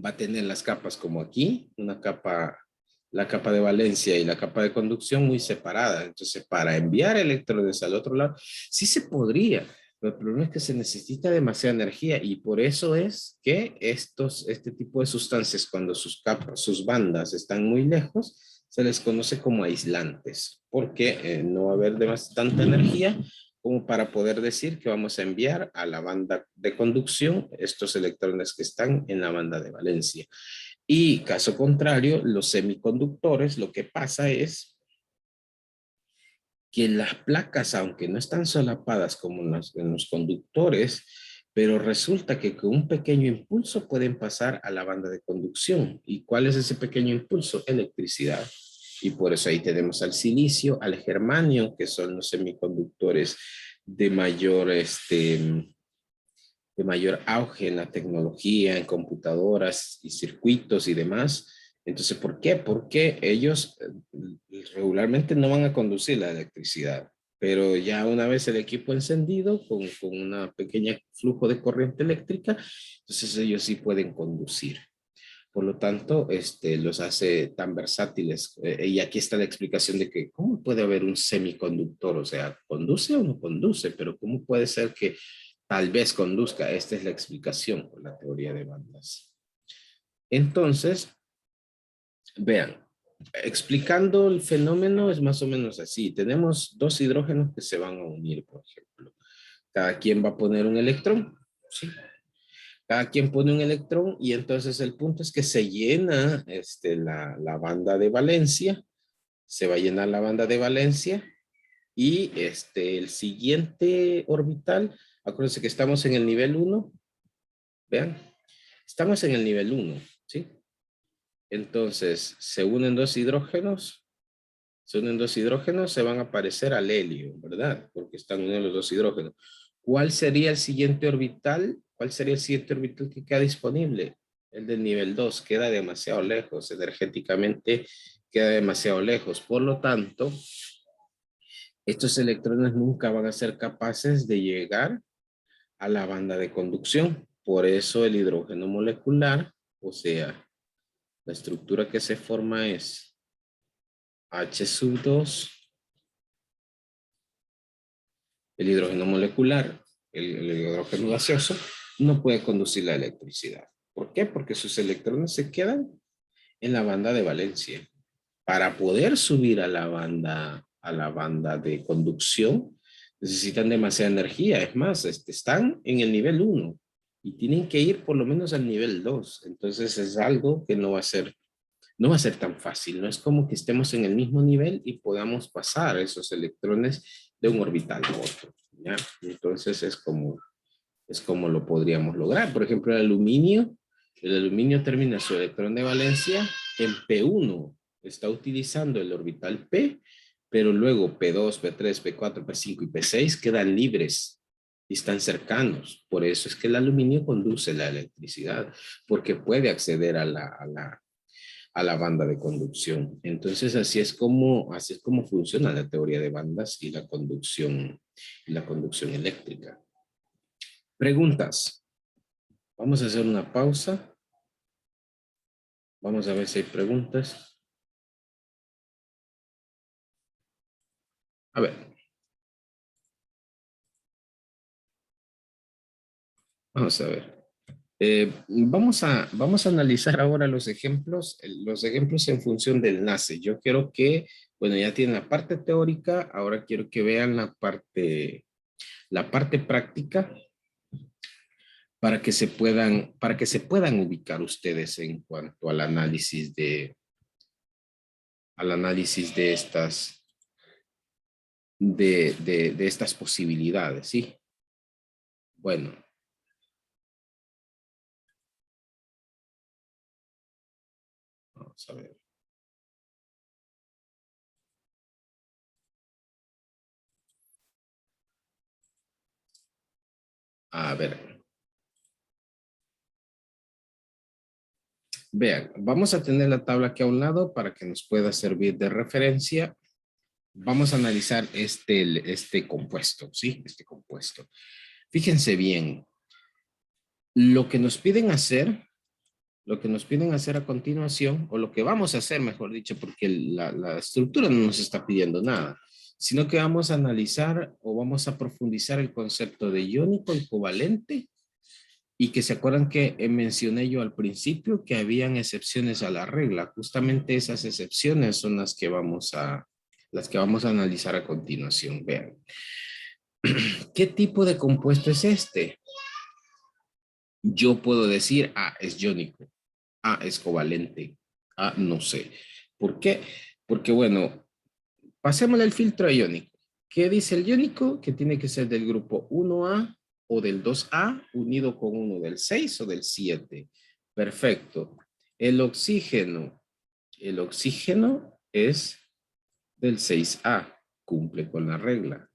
Speaker 1: va a tener las capas como aquí, una capa la capa de valencia y la capa de conducción muy separadas. Entonces, para enviar electrones al otro lado, sí se podría, pero el problema es que se necesita demasiada energía y por eso es que este tipo de sustancias, cuando sus capas, sus bandas están muy lejos, se les conoce como aislantes, porque no va a haber tanta energía como para poder decir que vamos a enviar a la banda de conducción estos electrones que están en la banda de valencia. Y caso contrario, los semiconductores, lo que pasa es que las placas, aunque no están solapadas como en los conductores, pero resulta que con un pequeño impulso pueden pasar a la banda de conducción. ¿Y cuál es ese pequeño impulso? Electricidad. Y por eso ahí tenemos al silicio, al germanio, que son los semiconductores de mayor auge en la tecnología, en computadoras y circuitos y demás. Entonces, ¿por qué? Porque ellos regularmente no van a conducir la electricidad, pero ya una vez el equipo encendido con una pequeña flujo de corriente eléctrica, entonces ellos sí pueden conducir. Por lo tanto, los hace tan versátiles. Y aquí está la explicación de que cómo puede haber un semiconductor, o sea, conduce o no conduce, pero cómo puede ser que tal vez conduzca. Esta es la explicación con la teoría de bandas. Entonces, vean, explicando el fenómeno es más o menos así. Tenemos dos hidrógenos que se van a unir, por ejemplo. Cada quien va a poner un electrón, ¿sí? Cada quien pone un electrón y entonces el punto es que se llena la banda de valencia, se va a llenar la banda de valencia y el siguiente orbital, acuérdense que estamos en el nivel 1, vean, estamos en el nivel 1, ¿sí? Entonces se unen dos hidrógenos, se van a parecer al helio, ¿verdad? Porque están unidos los dos hidrógenos. ¿Cuál sería el siguiente orbital? ¿Cuál sería el siguiente orbital que queda disponible? El del nivel 2 queda demasiado lejos, energéticamente queda demasiado lejos. Por lo tanto, estos electrones nunca van a ser capaces de llegar a la banda de conducción. Por eso el hidrógeno molecular, o sea, la estructura que se forma es H2, el hidrógeno molecular, el hidrógeno gaseoso, no puede conducir la electricidad. ¿Por qué? Porque sus electrones se quedan en la banda de valencia. Para poder subir a la banda de conducción, necesitan demasiada energía. Es más, están en el nivel 1 y tienen que ir por lo menos al nivel 2. Entonces es algo que no va a ser tan fácil. No es como que estemos en el mismo nivel y podamos pasar esos electrones de un orbital a otro, ¿ya? Entonces es como lo podríamos lograr. Por ejemplo, el aluminio termina su electrón de valencia en P1. Está utilizando el orbital P, pero luego P2, P3, P4, P5 y P6 quedan libres y están cercanos. Por eso es que el aluminio conduce la electricidad, porque puede acceder a la banda de conducción. Entonces, así es como funciona la teoría de bandas y la conducción eléctrica. Preguntas. Vamos a hacer una pausa. Vamos a ver si hay preguntas. A ver, vamos a ver. Vamos a analizar ahora los ejemplos en función del enlace. Yo quiero que, bueno, ya tienen la parte teórica, ahora quiero que vean la parte práctica para que se puedan ubicar ustedes en cuanto al análisis de estas posibilidades, ¿sí? Bueno, vamos a ver. A ver, vean, vamos a tener la tabla aquí a un lado para que nos pueda servir de referencia. Vamos a analizar este compuesto, ¿sí? Este compuesto. Fíjense bien, lo que nos piden hacer lo que nos piden hacer a continuación, o lo que vamos a hacer, mejor dicho, porque la estructura no nos está pidiendo nada, sino que vamos a analizar o vamos a profundizar el concepto de iónico y covalente, y que se acuerdan que mencioné yo al principio que habían excepciones a la regla. Justamente esas excepciones son las que vamos a analizar a continuación. Vean, ¿qué tipo de compuesto es este? Yo puedo decir, es iónico, es covalente, no sé. ¿Por qué? Porque, bueno, pasémosle el filtro iónico. ¿Qué dice el iónico? Que tiene que ser del grupo 1A o del 2A unido con uno del 6 o del 7. Perfecto. El oxígeno. El oxígeno es del 6A. Cumple con la regla.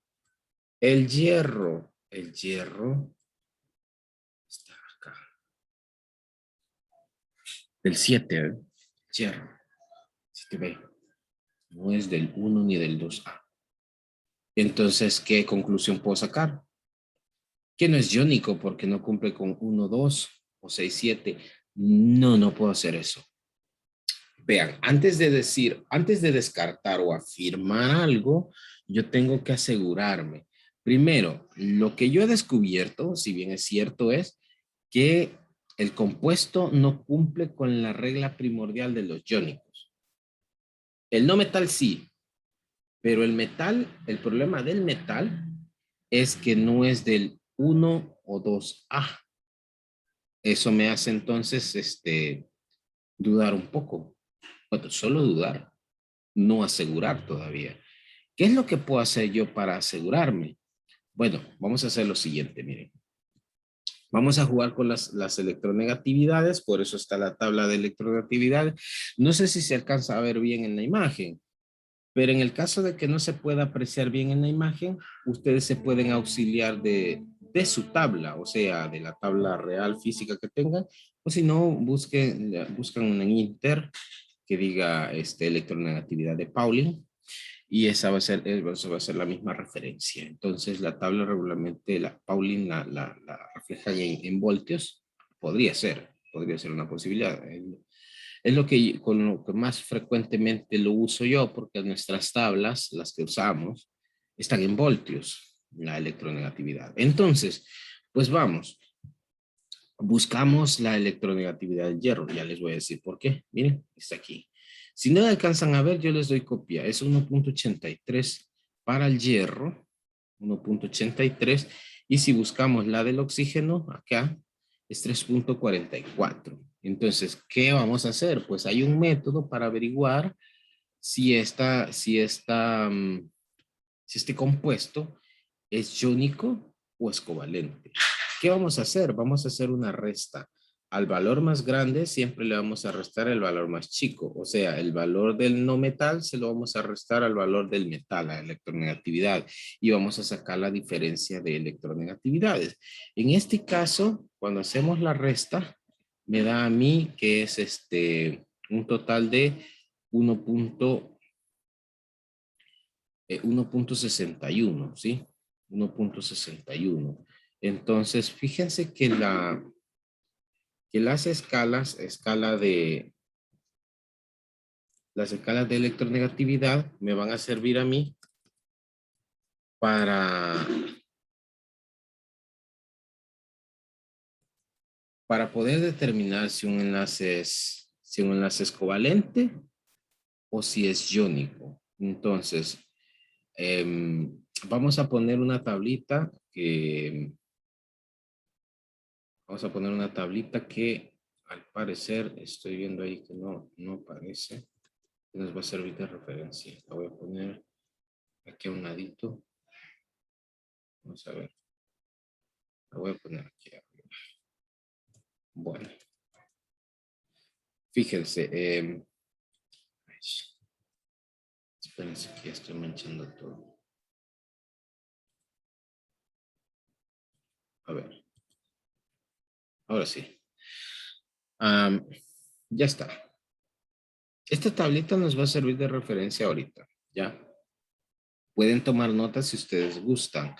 Speaker 1: El hierro. El hierro está acá. Del 7, ¿eh? Hierro. Si te ve. No es del 1 ni del 2A. Entonces, ¿qué conclusión puedo sacar? Que no es iónico porque no cumple con 1, 2 o 6, 7. No, no puedo hacer eso. Vean, antes de descartar o afirmar algo, yo tengo que asegurarme. Primero, lo que yo he descubierto, si bien es cierto, es que el compuesto no cumple con la regla primordial de los iónicos. El no metal sí, pero el metal, el problema del metal es que no es del 1 o 2A. Eso me hace entonces dudar un poco. Bueno, solo dudar, no asegurar todavía. ¿Qué es lo que puedo hacer yo para asegurarme? Bueno, vamos a hacer lo siguiente, miren. Vamos a jugar con las electronegatividades, por eso está la tabla de electronegatividad. No sé si se alcanza a ver bien en la imagen, pero en el caso de que no se pueda apreciar bien en la imagen, ustedes se pueden auxiliar de su tabla, o sea, de la tabla real física que tengan, o si no, buscan en Inter que diga electronegatividad de Pauling, y esa va a ser la misma referencia. Entonces, la tabla regularmente, la Pauling la refleja en voltios, podría ser una posibilidad. Es lo que con lo que más frecuentemente lo uso yo, porque nuestras tablas, las que usamos, están en voltios, la electronegatividad. Entonces, pues vamos, buscamos la electronegatividad del hierro. Ya les voy a decir por qué. Miren, está aquí. Si no alcanzan a ver, yo les doy copia. Es 1.83 para el hierro, 1.83. Y si buscamos la del oxígeno, acá es 3.44. Entonces, ¿qué vamos a hacer? Pues hay un método para averiguar si este compuesto es iónico o es covalente. ¿Qué vamos a hacer? Vamos a hacer una resta. Al valor más grande siempre le vamos a restar el valor más chico. O sea, el valor del no metal se lo vamos a restar al valor del metal, la electronegatividad. Y vamos a sacar la diferencia de electronegatividades. En este caso, cuando hacemos la resta, me da a mí que es un total de 1.61, ¿sí? 1.61. Entonces, fíjense que las las escalas de electronegatividad me van a servir a mí para, para poder determinar si un enlace es covalente o si es iónico. Entonces, vamos a poner una tablita que al parecer estoy viendo ahí que no aparece. Nos va a servir de referencia. La voy a poner aquí a un ladito. Vamos a ver. La voy a poner aquí arriba. Bueno, fíjense. Espérense que ya estoy manchando todo. A ver. Ahora sí. Ya está. Esta tablita nos va a servir de referencia ahorita. ¿Ya? Pueden tomar notas si ustedes gustan.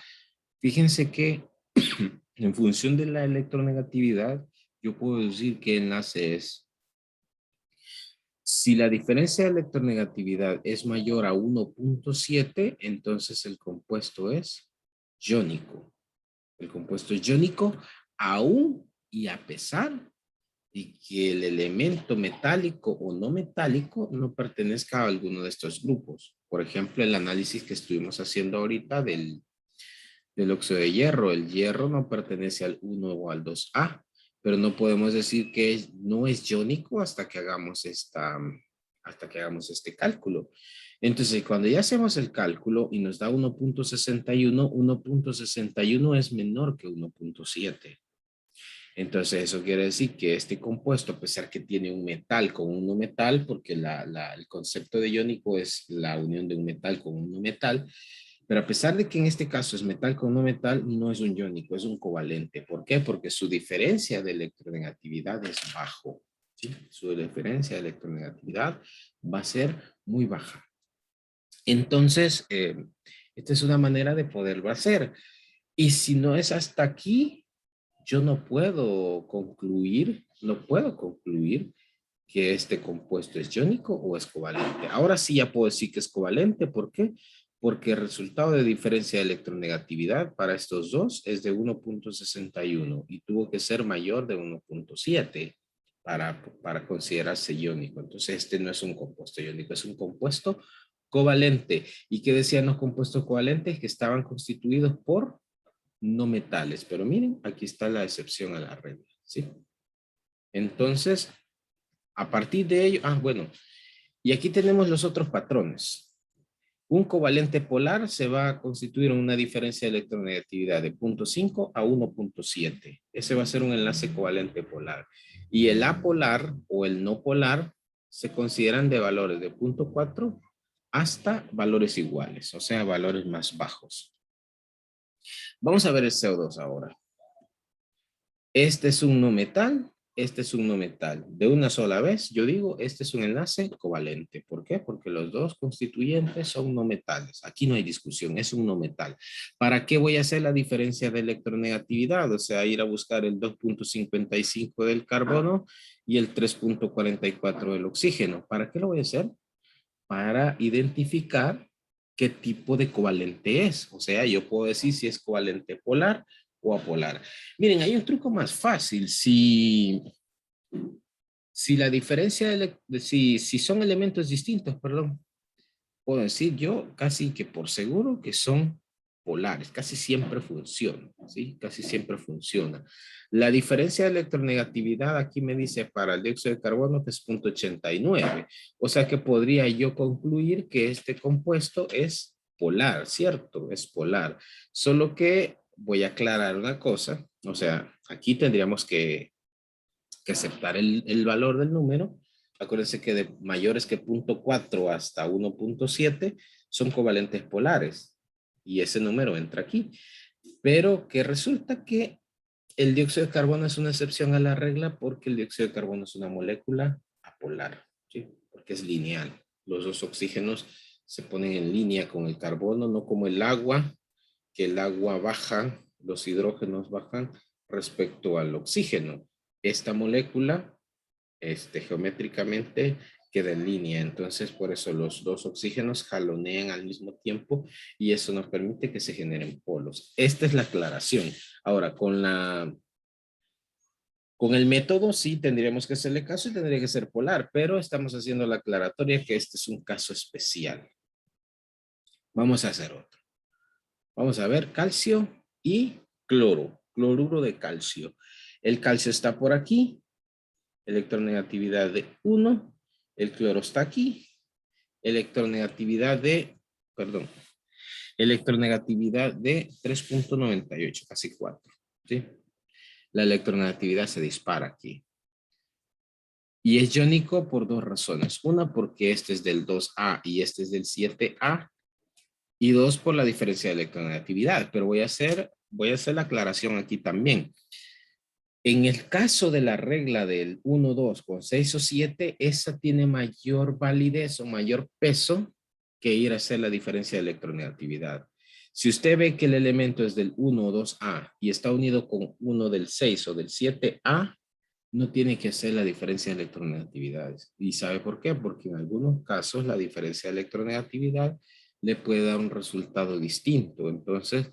Speaker 1: Fíjense que en función de la electronegatividad, yo puedo decir qué enlace es Si la diferencia de electronegatividad es mayor a 1.7, entonces el compuesto es iónico. El compuesto es iónico aún y a pesar de que el elemento metálico o no metálico no pertenezca a alguno de estos grupos. Por ejemplo, el análisis que estuvimos haciendo ahorita del óxido de hierro. El hierro no pertenece al 1 o al 2A, pero no podemos decir que no es iónico hasta que hagamos este cálculo. Entonces, cuando ya hacemos el cálculo y nos da 1.61, 1.61 es menor que 1.7. Entonces, eso quiere decir que este compuesto, a pesar que tiene un metal con un no metal, porque el concepto de iónico es la unión de un metal con un no metal, pero a pesar de que en este caso es metal con no metal, no es un iónico, es un covalente. ¿Por qué? Porque su diferencia de electronegatividad es bajo. ¿Sí? Su diferencia de electronegatividad va a ser muy baja. Entonces, esta es una manera de poderlo hacer. Y si no es hasta aquí, yo no puedo concluir que este compuesto es iónico o es covalente. Ahora sí ya puedo decir que es covalente. ¿Por qué? Porque el resultado de diferencia de electronegatividad para estos dos es de 1.61 y tuvo que ser mayor de 1.7 para considerarse iónico. Entonces este no es un compuesto iónico, es un compuesto covalente. ¿Y qué decían los compuestos covalentes? Que estaban constituidos por no metales. Pero miren, aquí está la excepción a la regla, ¿sí? Entonces, a partir de ello, bueno, y aquí tenemos los otros patrones. Un covalente polar se va a constituir en una diferencia de electronegatividad de 0.5 a 1.7. Ese va a ser un enlace covalente polar. Y el apolar o el no polar se consideran de valores de 0.4 hasta valores iguales, o sea, valores más bajos. Vamos a ver el CO2 ahora. Este es un no metal, este es un no metal. De una sola vez, yo digo, este es un enlace covalente. ¿Por qué? Porque los dos constituyentes son no metales. Aquí no hay discusión, es un no metal. ¿Para qué voy a hacer la diferencia de electronegatividad? O sea, ir a buscar el 2.55 del carbono y el 3.44 del oxígeno. ¿Para qué lo voy a hacer? Para identificar qué tipo de covalente es. O sea, yo puedo decir si es covalente polar o apolar. Miren, hay un truco más fácil. Si la diferencia, si son elementos distintos, perdón, puedo decir yo casi que por seguro que son polares, casi siempre funciona, ¿sí? Casi siempre funciona. La diferencia de electronegatividad aquí me dice para el dióxido de carbono que es 0.89, o sea que podría yo concluir que este compuesto es polar, ¿cierto? Es polar, solo que voy a aclarar una cosa, o sea, aquí tendríamos que aceptar el valor del número. Acuérdense que de mayores que 0.4 hasta 1.7 son covalentes polares y ese número entra aquí. Pero que resulta que el dióxido de carbono es una excepción a la regla porque el dióxido de carbono es una molécula apolar, ¿sí? Porque es lineal. Los dos oxígenos se ponen en línea con el carbono, no como el agua, que el agua baja, los hidrógenos bajan respecto al oxígeno. Esta molécula, geométricamente, queda en línea. Entonces, por eso los dos oxígenos jalonean al mismo tiempo y eso nos permite que se generen polos. Esta es la aclaración. Ahora, con el método sí tendríamos que hacerle caso y tendría que ser polar, pero estamos haciendo la aclaratoria que este es un caso especial. Vamos a hacer otro. Vamos a ver calcio y cloro, cloruro de calcio. El calcio está por aquí, electronegatividad de 1, el cloro está aquí, electronegatividad de 3.98, casi 4. ¿Sí? La electronegatividad se dispara aquí. Y es iónico por dos razones. Una, porque este es del 2A y este es del 7A. Y dos, por la diferencia de electronegatividad. Pero voy a hacer la aclaración aquí también. En el caso de la regla del 1, 2 con 6 o 7, esa tiene mayor validez o mayor peso que ir a hacer la diferencia de electronegatividad. Si usted ve que el elemento es del 1 o 2A y está unido con uno del 6 o del 7A, no tiene que hacer la diferencia de electronegatividades. ¿Y sabe por qué? Porque en algunos casos la diferencia de electronegatividad le puede dar un resultado distinto. Entonces,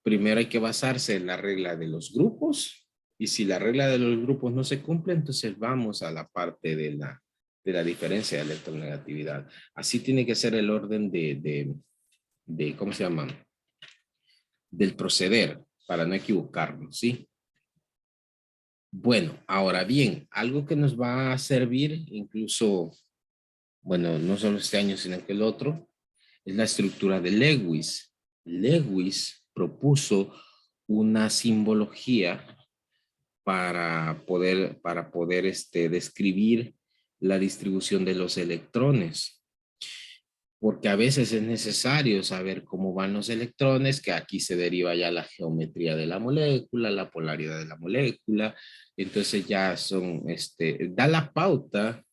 Speaker 1: primero hay que basarse en la regla de los grupos, y si la regla de los grupos no se cumple, entonces vamos a la parte de la diferencia de electronegatividad. Así tiene que ser el orden de ¿cómo se llama? Del proceder, para no equivocarnos, ¿sí? Bueno, ahora bien, algo que nos va a servir incluso, bueno, no solo este año, sino que el otro, es la estructura de Lewis. Lewis propuso una simbología para poder describir la distribución de los electrones, porque a veces es necesario saber cómo van los electrones, que aquí se deriva ya la geometría de la molécula, la polaridad de la molécula, entonces ya da la pauta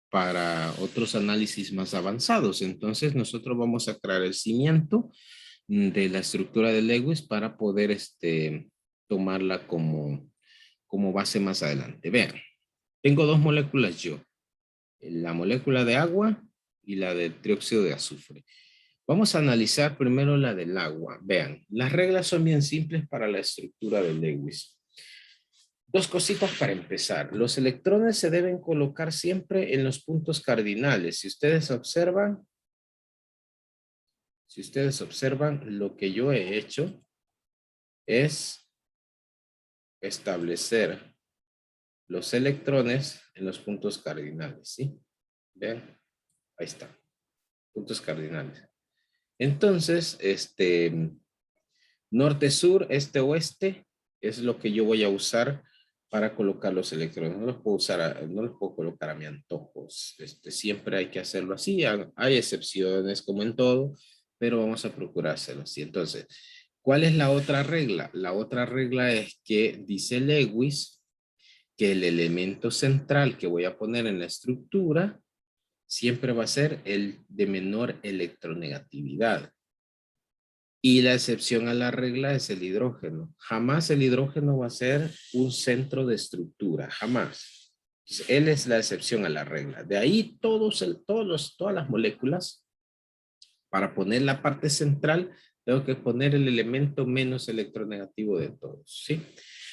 Speaker 1: para otros análisis más avanzados. Entonces nosotros vamos a crear el cimiento de la estructura de Lewis para poder tomarla como base más adelante. Vean, tengo dos moléculas yo, la molécula de agua y la de trióxido de azufre. Vamos a analizar primero la del agua. Vean, las reglas son bien simples para la estructura de Lewis. Dos cositas para empezar. Los electrones se deben colocar siempre en los puntos cardinales. Si ustedes observan, lo que yo he hecho es establecer los electrones en los puntos cardinales, ¿sí? Vean, ahí está, puntos cardinales. Entonces, norte, sur, este, oeste es lo que yo voy a usar para colocar los electrones. No los puedo usar, no los puedo colocar a mi antojo. Siempre hay que hacerlo así. Hay excepciones como en todo, pero vamos a procurar hacerlo así. Entonces, ¿cuál es la otra regla? La otra regla es que dice Lewis que el elemento central que voy a poner en la estructura siempre va a ser el de menor electronegatividad. Y la excepción a la regla es el hidrógeno. Jamás el hidrógeno va a ser un centro de estructura, jamás. Entonces, él es la excepción a la regla. De ahí todas las moléculas, para poner la parte central, tengo que poner el elemento menos electronegativo de todos, ¿sí?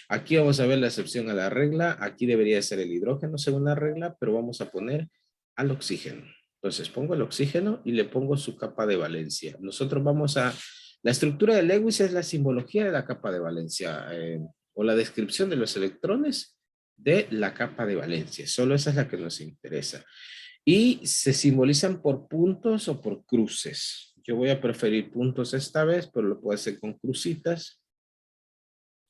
Speaker 1: Aquí vamos a ver la excepción a la regla. Aquí debería ser el hidrógeno según la regla, pero vamos a poner al oxígeno. Entonces pongo el oxígeno y le pongo su capa de valencia. Nosotros vamos a... La estructura de Lewis es la simbología de la capa de valencia o la descripción de los electrones de la capa de valencia. Solo esa es la que nos interesa. Y se simbolizan por puntos o por cruces. Yo voy a preferir puntos esta vez, pero lo puedo hacer con crucitas.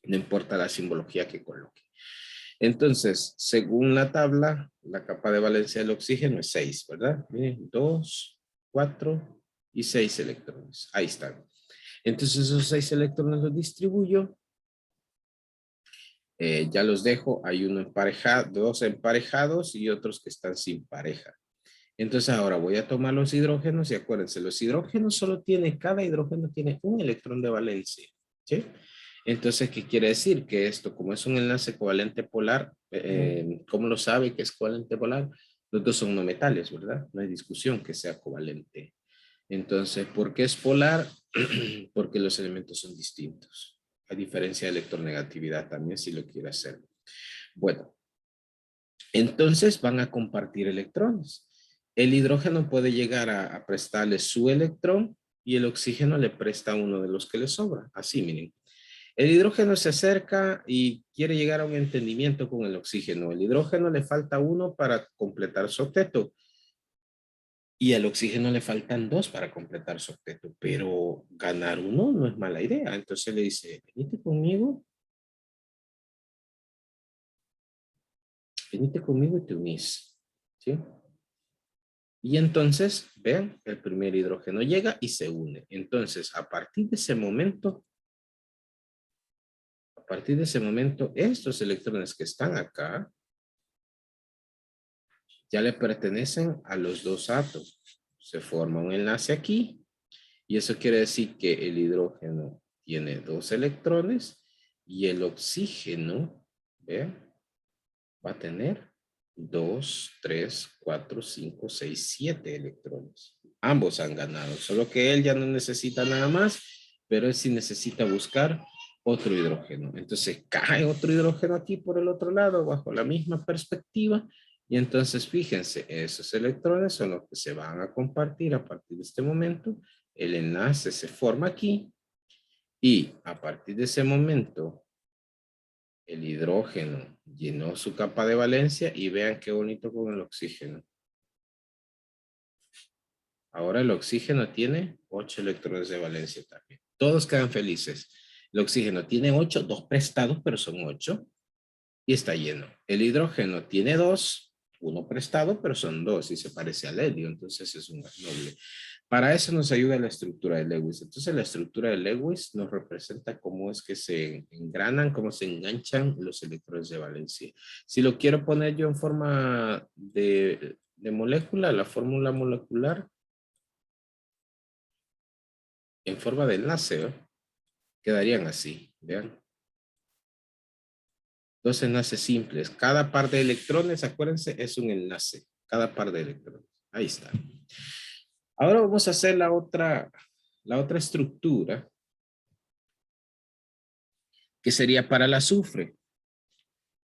Speaker 1: No importa la simbología que coloque. Entonces, según la tabla, la capa de valencia del oxígeno es 6, ¿verdad? Miren, 2, 4 y 6 electrones. Ahí están. Entonces, esos 6 electrones los distribuyo. Ya los dejo. Hay uno emparejado, dos emparejados y otros que están sin pareja. Entonces, ahora voy a tomar los hidrógenos y acuérdense, los hidrógenos cada hidrógeno tiene un electrón de valencia. ¿Sí? Entonces, ¿qué quiere decir? Que esto, como es un enlace covalente polar, ¿cómo lo sabe que es covalente polar? Los dos son no metales, ¿verdad? No hay discusión que sea covalente. Entonces, ¿por qué es polar? Porque los elementos son distintos. A diferencia de electronegatividad también, si lo quiere hacer. Bueno, entonces van a compartir electrones. El hidrógeno puede llegar a prestarle su electrón y el oxígeno le presta uno de los que le sobra. Así, miren. El hidrógeno se acerca y quiere llegar a un entendimiento con el oxígeno. El hidrógeno le falta uno para completar su octeto. Y al oxígeno le faltan dos para completar su octeto. Pero ganar uno no es mala idea. Entonces le dice, venite conmigo y te unís. ¿Sí? Y entonces, vean, el primer hidrógeno llega y se une. Entonces, a partir de ese momento, estos electrones que están acá, ya le pertenecen a los dos átomos. Se forma un enlace aquí y eso quiere decir que el hidrógeno tiene dos electrones y el oxígeno, ¿vean? va a tener 2, 3, 4, 5, 6, 7 electrones. Ambos han ganado, solo que él ya no necesita nada más, pero él sí necesita buscar otro hidrógeno. Entonces cae otro hidrógeno aquí por el otro lado, bajo la misma perspectiva, y entonces fíjense, esos electrones son los que se van a compartir a partir de este momento. El enlace se forma aquí, y a partir de ese momento, el hidrógeno llenó su capa de valencia y vean qué bonito con el oxígeno. Ahora el oxígeno tiene 8 electrones de valencia también. Todos quedan felices. El oxígeno tiene 8, 2 prestados, pero son 8 y está lleno. El hidrógeno tiene 2, 1 prestado, pero son 2 y se parece al helio, entonces es un gas noble. Para eso nos ayuda la estructura de Lewis. Entonces la estructura de Lewis nos representa cómo es que se engranan, cómo se enganchan los electrones de valencia. Si lo quiero poner yo en forma de molécula, la fórmula molecular, en forma de enlace, ¿eh? Quedarían así, vean. Dos enlaces simples. Cada par de electrones, acuérdense, es un enlace. Cada par de electrones. Ahí está. Ahora vamos a hacer la otra estructura, que sería para el azufre.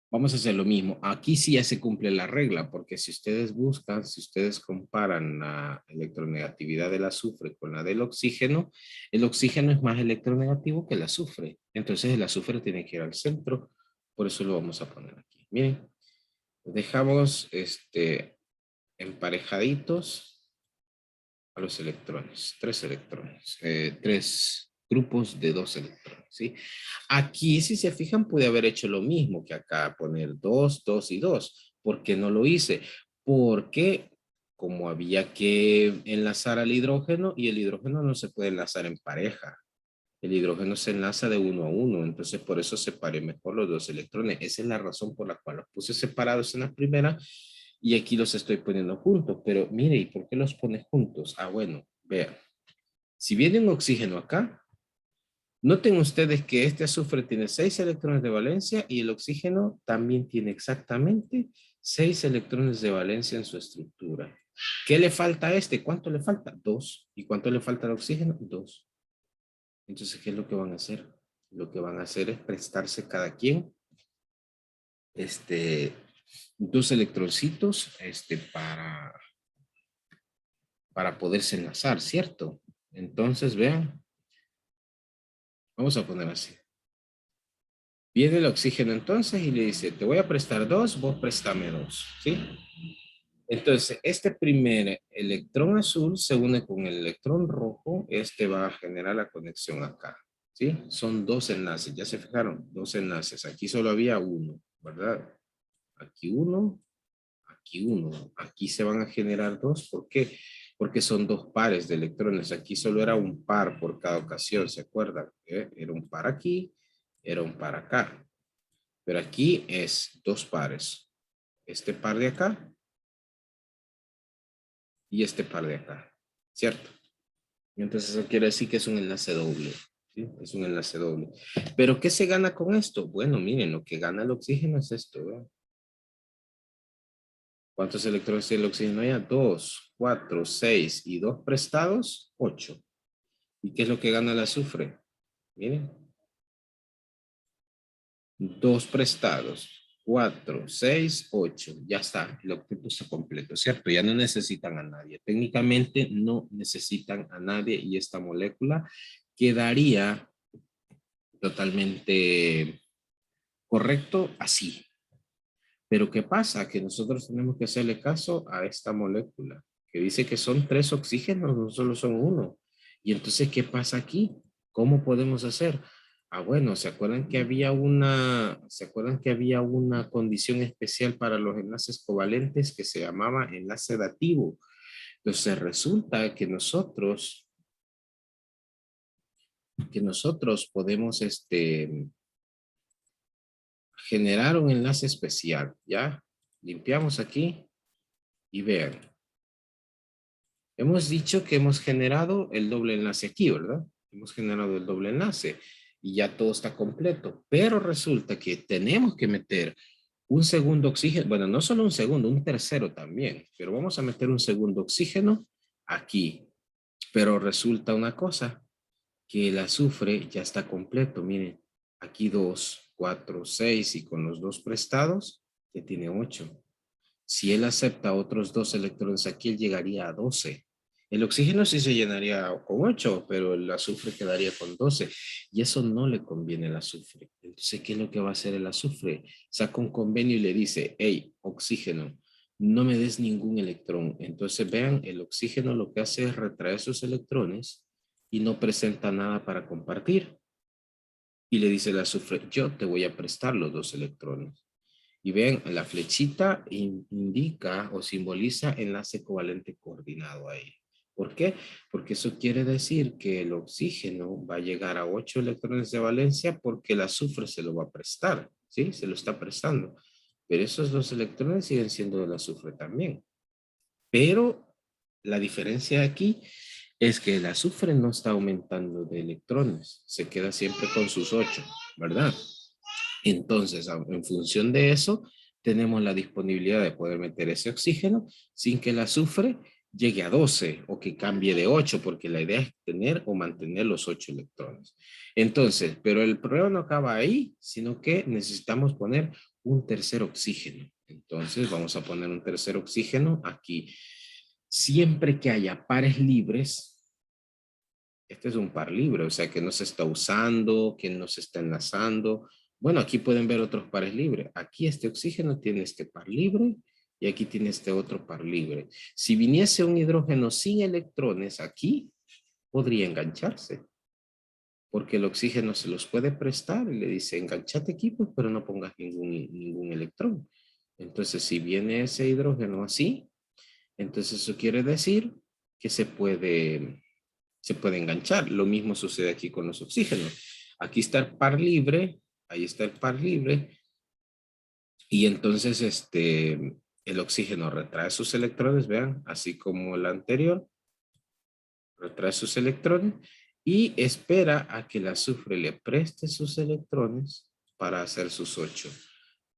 Speaker 1: Vamos a hacer lo mismo. Aquí sí ya se cumple la regla, porque si ustedes buscan, si ustedes comparan la electronegatividad del azufre con la del oxígeno, el oxígeno es más electronegativo que el azufre. Entonces el azufre tiene que ir al centro, por eso lo vamos a poner aquí. Miren, dejamos emparejaditos a los electrones, 3 electrones, 3 grupos de 2 electrones, ¿sí? Aquí, si se fijan, pude haber hecho lo mismo que acá, poner 2, 2 y 2. ¿Por qué no lo hice? Porque como había que enlazar al hidrógeno y el hidrógeno no se puede enlazar en pareja. El hidrógeno se enlaza de uno a uno, entonces por eso separé mejor los 2 electrones. Esa es la razón por la cual los puse separados en la primera y aquí los estoy poniendo juntos. Pero mire, ¿y por qué los pone juntos? Ah, bueno, vean. Si viene un oxígeno acá, noten ustedes que este azufre tiene 6 electrones de valencia y el oxígeno también tiene exactamente 6 electrones de valencia en su estructura. ¿Qué le falta a este? ¿Cuánto le falta? 2. ¿Y cuánto le falta al oxígeno? 2. Entonces, ¿qué es lo que van a hacer? Lo que van a hacer es prestarse cada quien 2 electroncitos para poderse enlazar, ¿cierto? Entonces, vean, vamos a poner así. Viene el oxígeno entonces y le dice, te voy a prestar 2, vos préstame 2, ¿sí? Entonces, este primer electrón azul se une con el electrón rojo, este va a generar la conexión acá, ¿sí? Son 2 enlaces, ya se fijaron, 2 enlaces. Aquí solo había uno, ¿verdad? Aquí uno, aquí uno. Aquí se van a generar 2, ¿por qué? Porque son 2 pares de electrones. Aquí solo era un par por cada ocasión, ¿se acuerdan? Era un par aquí, era un par acá. Pero aquí es 2 pares. Este par de acá y este par de acá, ¿cierto? Entonces eso quiere decir que es un enlace doble, ¿sí? Es un enlace doble. ¿Pero qué se gana con esto? Bueno, miren, lo que gana el oxígeno es esto, ¿verdad? ¿Cuántos electrones tiene el oxígeno allá? 2, 4, 6 y 2 prestados, 8. ¿Y qué es lo que gana el azufre? Miren. 2 prestados, 4, 6, 8. Ya está, el octeto está completo, ¿cierto? Ya no necesitan a nadie. Técnicamente no necesitan a nadie y esta molécula quedaría totalmente correcto así. Pero ¿qué pasa? Que nosotros tenemos que hacerle caso a esta molécula que dice que son 3 oxígenos, no solo son 1. Y entonces, ¿qué pasa aquí? ¿Cómo podemos hacer? Ah, bueno, ¿se acuerdan que había una condición especial para los enlaces covalentes que se llamaba enlace dativo? Entonces resulta que nosotros podemos generar un enlace especial, ¿ya? Limpiamos aquí y vean. Hemos dicho que hemos generado el doble enlace aquí, ¿verdad? Hemos generado el doble enlace y ya todo está completo, pero resulta que tenemos que meter Un segundo oxígeno, bueno, no solo un segundo, un tercero también, pero vamos a meter un segundo oxígeno aquí. Pero resulta una cosa, que el azufre ya está completo. Miren, aquí 2, 4, 6 y con los dos prestados ya tiene 8. Si él acepta otros 2 electrones aquí, él llegaría a 12. El oxígeno sí se llenaría con 8, pero el azufre quedaría con 12. Y eso no le conviene al azufre. Entonces, ¿qué es lo que va a hacer el azufre? Saca un convenio y le dice, hey, oxígeno, no me des ningún electrón. Entonces, vean, el oxígeno lo que hace es retraer sus electrones y no presenta nada para compartir. Y le dice el azufre, yo te voy a prestar los 2 electrones. Y ven, la flechita indica o simboliza enlace covalente coordinado ahí. ¿Por qué? Porque eso quiere decir que el oxígeno va a llegar a 8 electrones de valencia porque el azufre se lo va a prestar, ¿sí? Se lo está prestando. Pero esos 2 electrones siguen siendo del azufre también. Pero la diferencia aquí es que el azufre no está aumentando de electrones, se queda siempre con sus 8, ¿verdad? Entonces, en función de eso, tenemos la disponibilidad de poder meter ese oxígeno sin que el azufre llegue a 12 o que cambie de 8, porque la idea es tener o mantener los 8 electrones. Entonces, pero el problema no acaba ahí, sino que necesitamos poner un tercer oxígeno. Entonces, vamos a poner un tercer oxígeno aquí. Siempre que haya pares libres, este es un par libre, o sea que no se está usando, que no se está enlazando. Bueno, aquí pueden ver otros pares libres. Aquí este oxígeno tiene este par libre y aquí tiene este otro par libre. Si viniese un hidrógeno sin electrones aquí, podría engancharse, porque el oxígeno se los puede prestar y le dice, enganchate aquí, pues, pero no pongas ningún electrón. Entonces, si viene ese hidrógeno así, entonces eso quiere decir que se puede enganchar. Lo mismo sucede aquí con los oxígenos. Aquí está el par libre, ahí está el par libre, y entonces el oxígeno retrae sus electrones, vean, así como el anterior, retrae sus electrones y espera a que el azufre le preste sus electrones para hacer sus 8.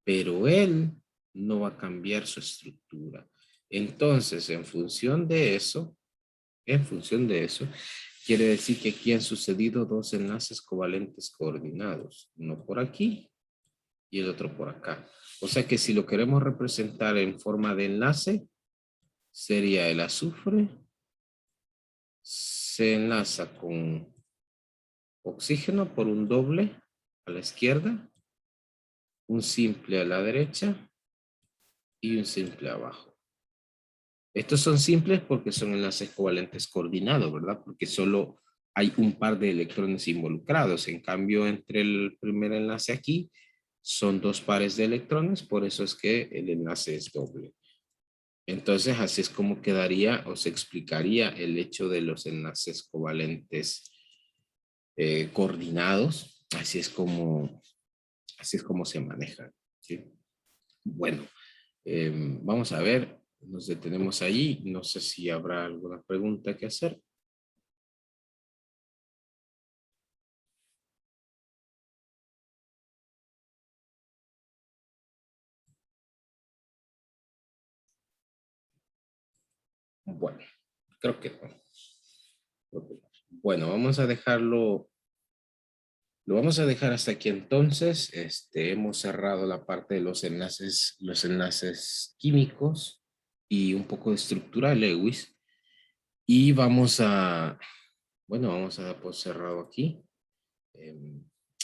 Speaker 1: Pero él no va a cambiar su estructura. Entonces, en función de eso, quiere decir que aquí han sucedido 2 enlaces covalentes coordinados, uno por aquí y el otro por acá. O sea que si lo queremos representar en forma de enlace, sería el azufre se enlaza con oxígeno por un doble a la izquierda, un simple a la derecha y un simple abajo. Estos son simples porque son enlaces covalentes coordinados, ¿verdad? Porque solo hay un par de electrones involucrados. En cambio, entre el primer enlace aquí son 2 pares de electrones, por eso es que el enlace es doble. Entonces, así es como quedaría o se explicaría el hecho de los enlaces covalentes coordinados. Así es como se manejan, ¿sí? Bueno, vamos a ver, nos detenemos ahí. No sé si habrá alguna pregunta que hacer. Bueno, creo que no. Bueno, vamos a dejarlo, lo vamos a dejar hasta aquí entonces. Hemos cerrado la parte de los enlaces químicos y un poco de estructura de Lewis. Y vamos a dar por cerrado aquí.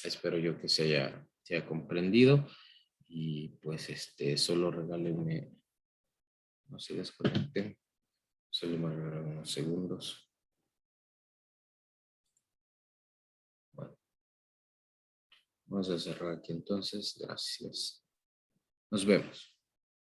Speaker 1: Espero yo que se haya comprendido. Y pues solo regálenme, no se desconecten, solo me regalan unos segundos. Bueno, vamos a cerrar aquí entonces. Gracias. Nos vemos.